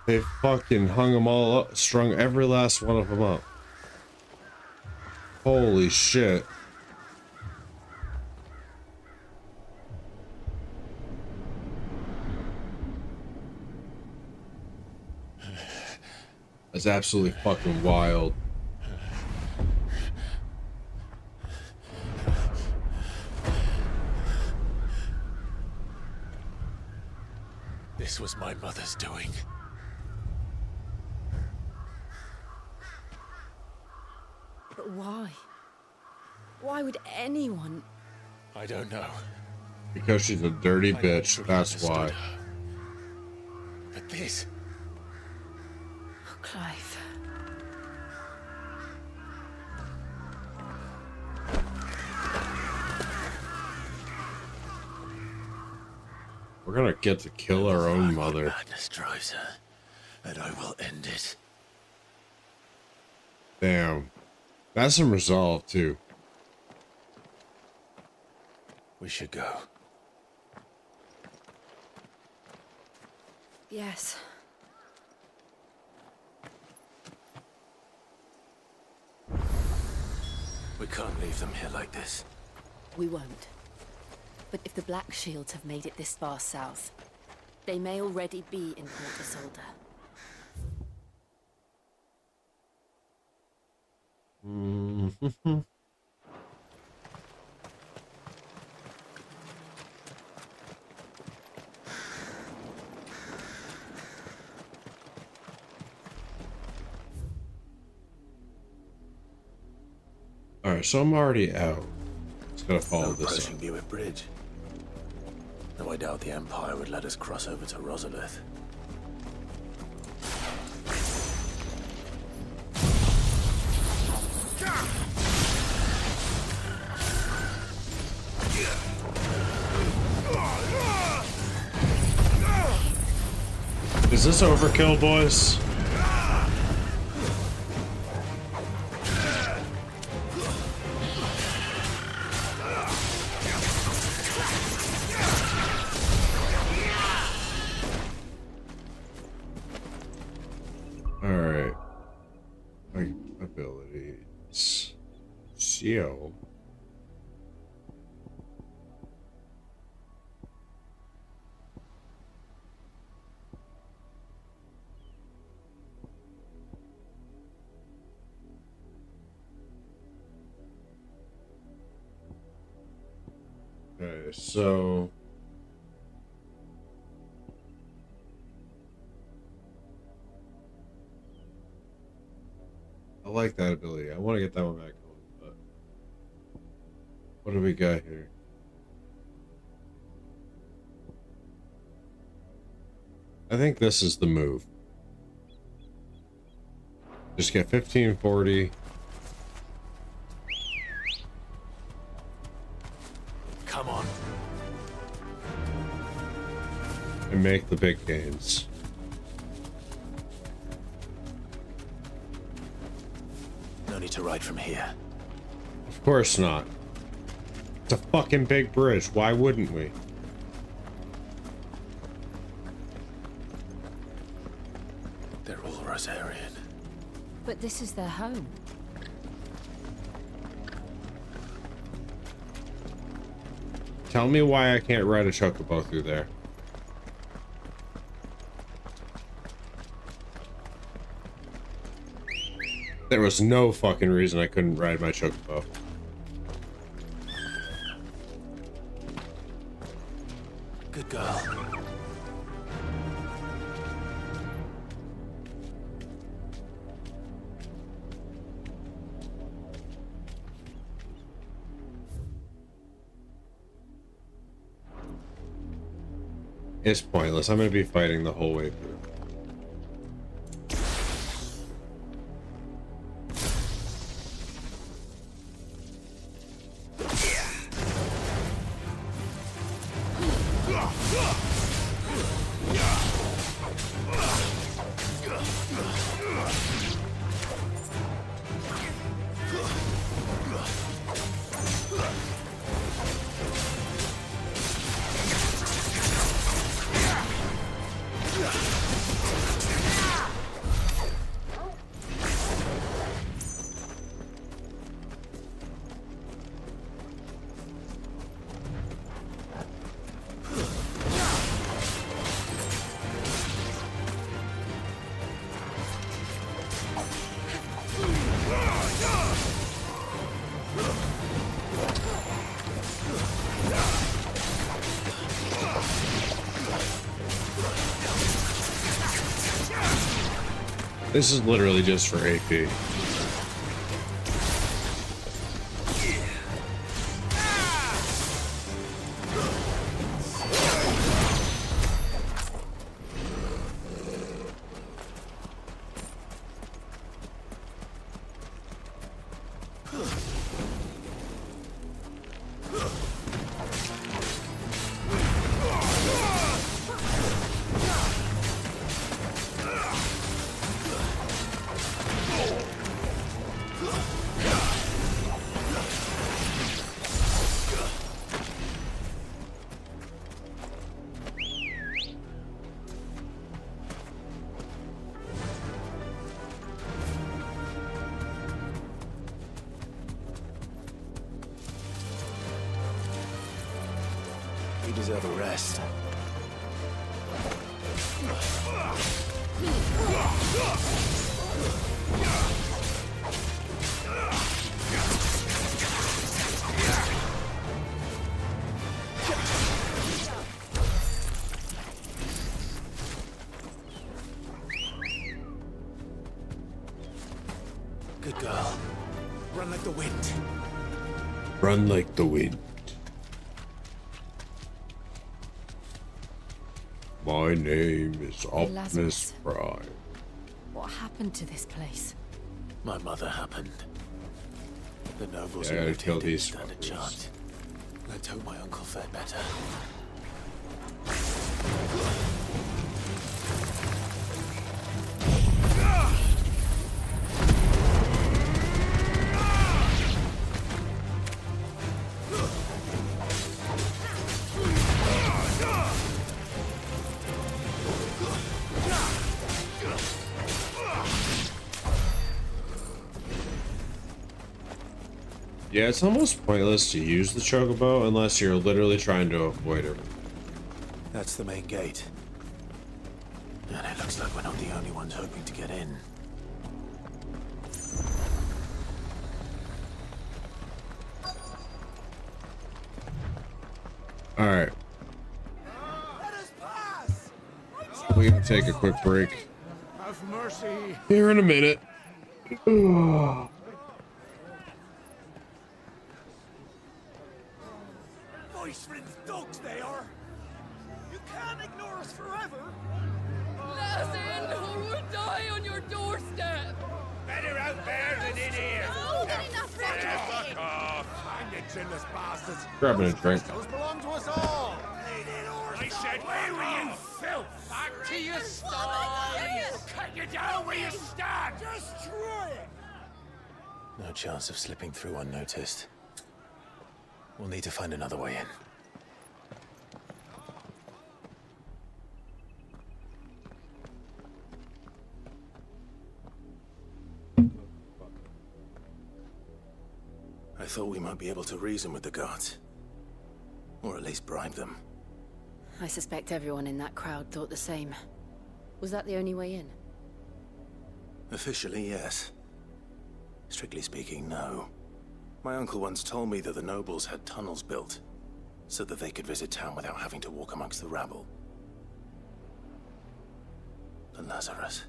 Speaker 1: They fucking hung them all up, strung every last one of them up. Holy shit. That's absolutely fucking wild.
Speaker 5: This was my mother's doing.
Speaker 12: But why? Why would anyone?
Speaker 5: I don't know.
Speaker 1: Because she's a dirty bitch, that's why.
Speaker 5: But this...
Speaker 12: Oh, Clive.
Speaker 1: We're gonna get to kill our own mother.
Speaker 5: Madness drives her, and I will end it.
Speaker 1: Damn. That's some resolve, too.
Speaker 5: We should go.
Speaker 12: Yes.
Speaker 11: We can't leave them here like this.
Speaker 12: We won't. But if the Black Shields have made it this far south, they may already be in Port Isolde.
Speaker 1: Mm-hmm. Alright, so I'm already out. Just gotta follow this
Speaker 11: Approaching
Speaker 1: up.
Speaker 11: Buick Bridge. Though I doubt the Empire would let us cross over to Rosalith.
Speaker 1: Is this overkill, boys? Alright. My abilities. Seal. Okay, so I like that ability. I want to get that one back on, but what do we got here? I think this is the move. Just get 1540.
Speaker 11: Come on.
Speaker 1: And make the big gains.
Speaker 11: No need to ride from here.
Speaker 1: Of course not. It's a fucking big bridge. Why wouldn't we?
Speaker 11: They're all Rosarian.
Speaker 12: But this is their home.
Speaker 1: Tell me why I can't ride a chocobo through there. There was no fucking reason I couldn't ride my chocobo.
Speaker 11: Good girl.
Speaker 1: It's pointless. I'm gonna be fighting the whole way through. This is literally just for AP.
Speaker 11: You deserve a rest. Good girl. Run like the wind.
Speaker 1: Run like the wind. My name is Optimus
Speaker 2: Lazarus.
Speaker 1: Prime.
Speaker 2: What happened to this place?
Speaker 11: My mother happened. The nobles
Speaker 1: Yeah, I
Speaker 11: who
Speaker 1: gotta
Speaker 11: lived
Speaker 1: kill
Speaker 11: here didn't
Speaker 1: these
Speaker 11: stand a
Speaker 1: fuckers.
Speaker 11: chance. Let's hope my uncle fared better.
Speaker 1: Yeah, it's almost pointless to use the chocobo unless you're literally trying to avoid it.
Speaker 11: That's the main gate. And it looks like we're not the only ones hoping to get in.
Speaker 1: Alright. We're gonna take a quick break.
Speaker 13: Have mercy.
Speaker 1: Here in a minute.
Speaker 13: Voice friends dogs they are. You can't ignore us forever.
Speaker 17: Let us in or we'll die on your doorstep!
Speaker 15: Better out there than in here.
Speaker 17: Oh, get enough
Speaker 15: Fuck off.
Speaker 13: Find it, chinless bastards.
Speaker 1: Grabbing a drink.
Speaker 13: Those belong to us all.
Speaker 15: I said, where were you, filth? Back to your sties. Cut you down where you stand.
Speaker 13: Just try it.
Speaker 11: No chance of slipping through unnoticed. We'll need to find another way in. I thought we might be able to reason with the guards. Or at least bribe them.
Speaker 12: I suspect everyone in that crowd thought the same. Was that the only way in?
Speaker 11: Officially, yes. Strictly speaking, no. My uncle once told me that the nobles had tunnels built, so that they could visit town without having to walk amongst the rabble. But Lazarus...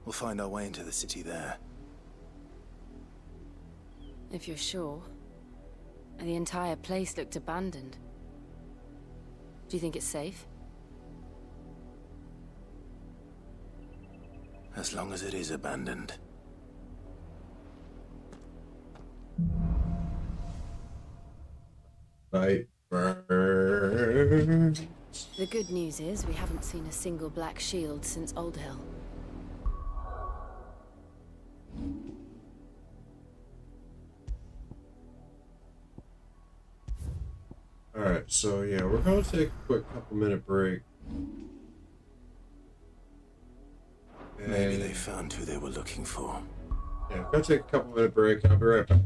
Speaker 11: We'll find our way into the city there.
Speaker 12: If you're sure. The entire place looked abandoned. Do you think it's safe?
Speaker 11: As long as it is abandoned.
Speaker 1: Night burns.
Speaker 12: The good news is we haven't seen a single black shield since Old Hill.
Speaker 1: Alright, so yeah, we're gonna take a quick couple-minute break.
Speaker 11: Maybe they found who they were looking for.
Speaker 1: Yeah, we're gonna take a couple-minute break. I'll be right back.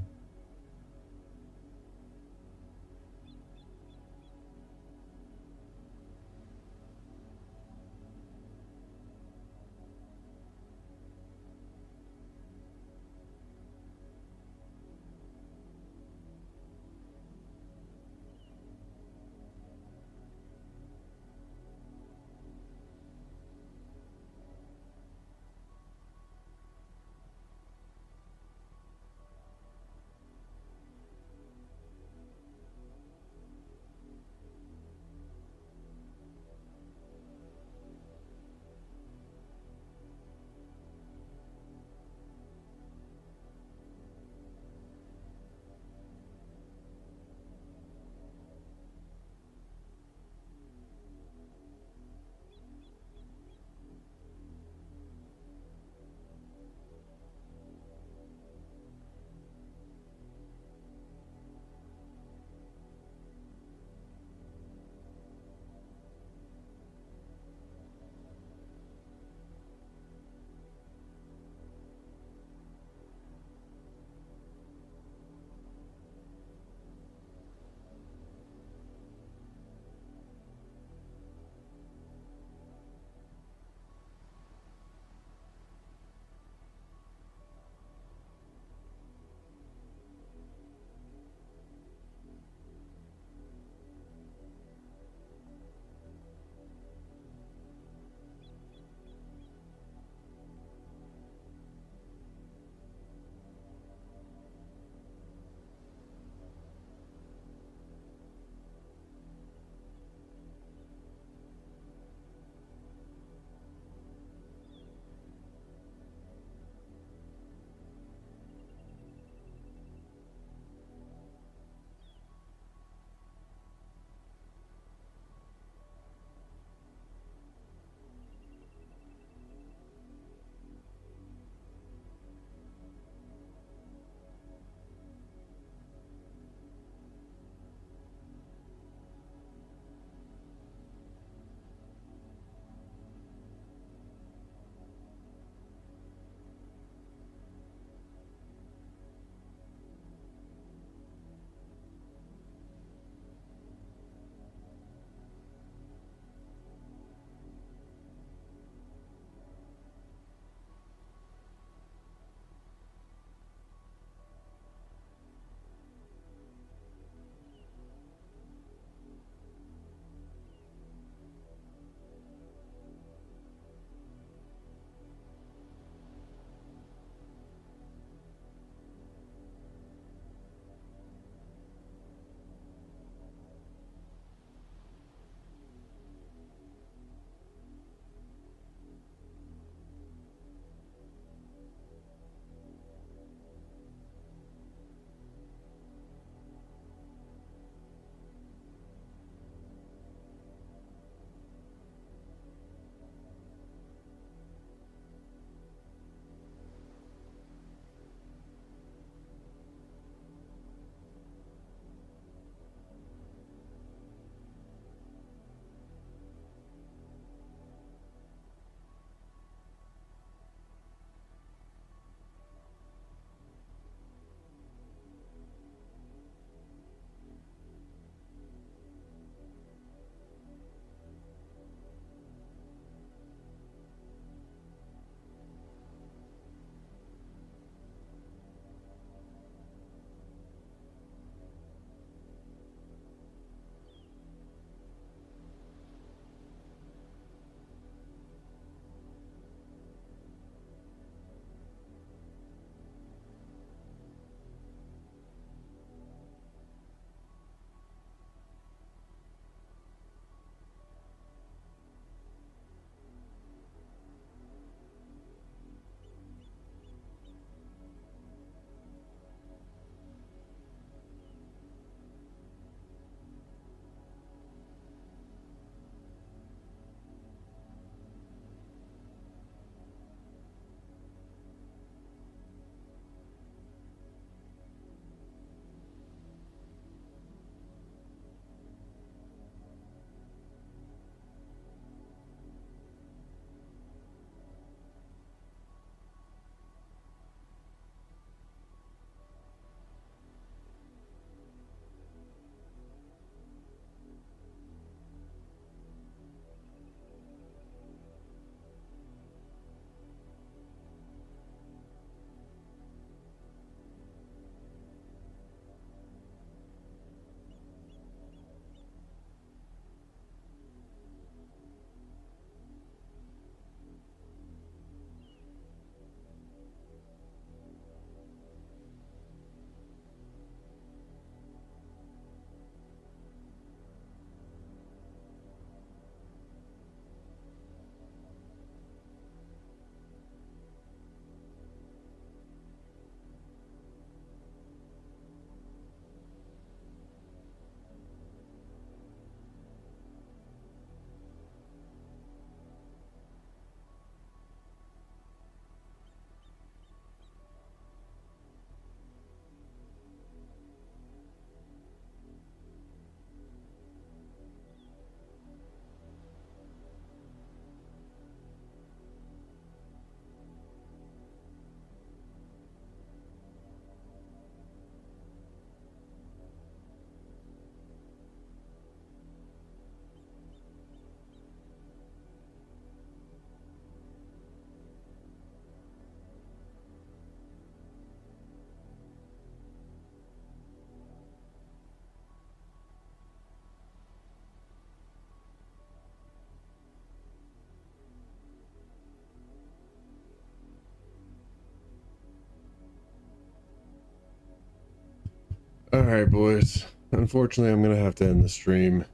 Speaker 1: All right, boys. Unfortunately, I'm gonna have to end the stream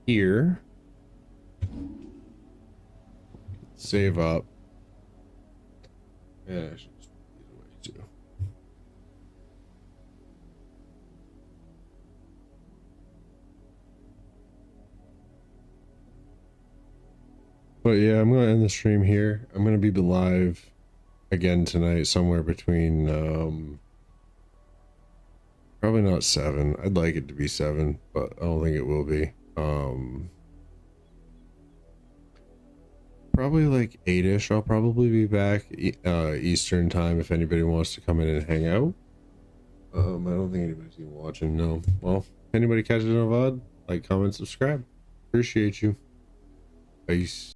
Speaker 1: here. Save up. Yeah, I should just put these away too. But yeah, I'm gonna end the stream here. I'm gonna be live again tonight, somewhere between probably not 7. I'd like it to be 7, but I don't think it will be. Probably like 8ish. I'll probably be back Eastern time if anybody wants to come in and hang out. I don't think anybody's even watching. No. Well, if anybody catches a VOD, like, comment, subscribe. Appreciate you. Peace.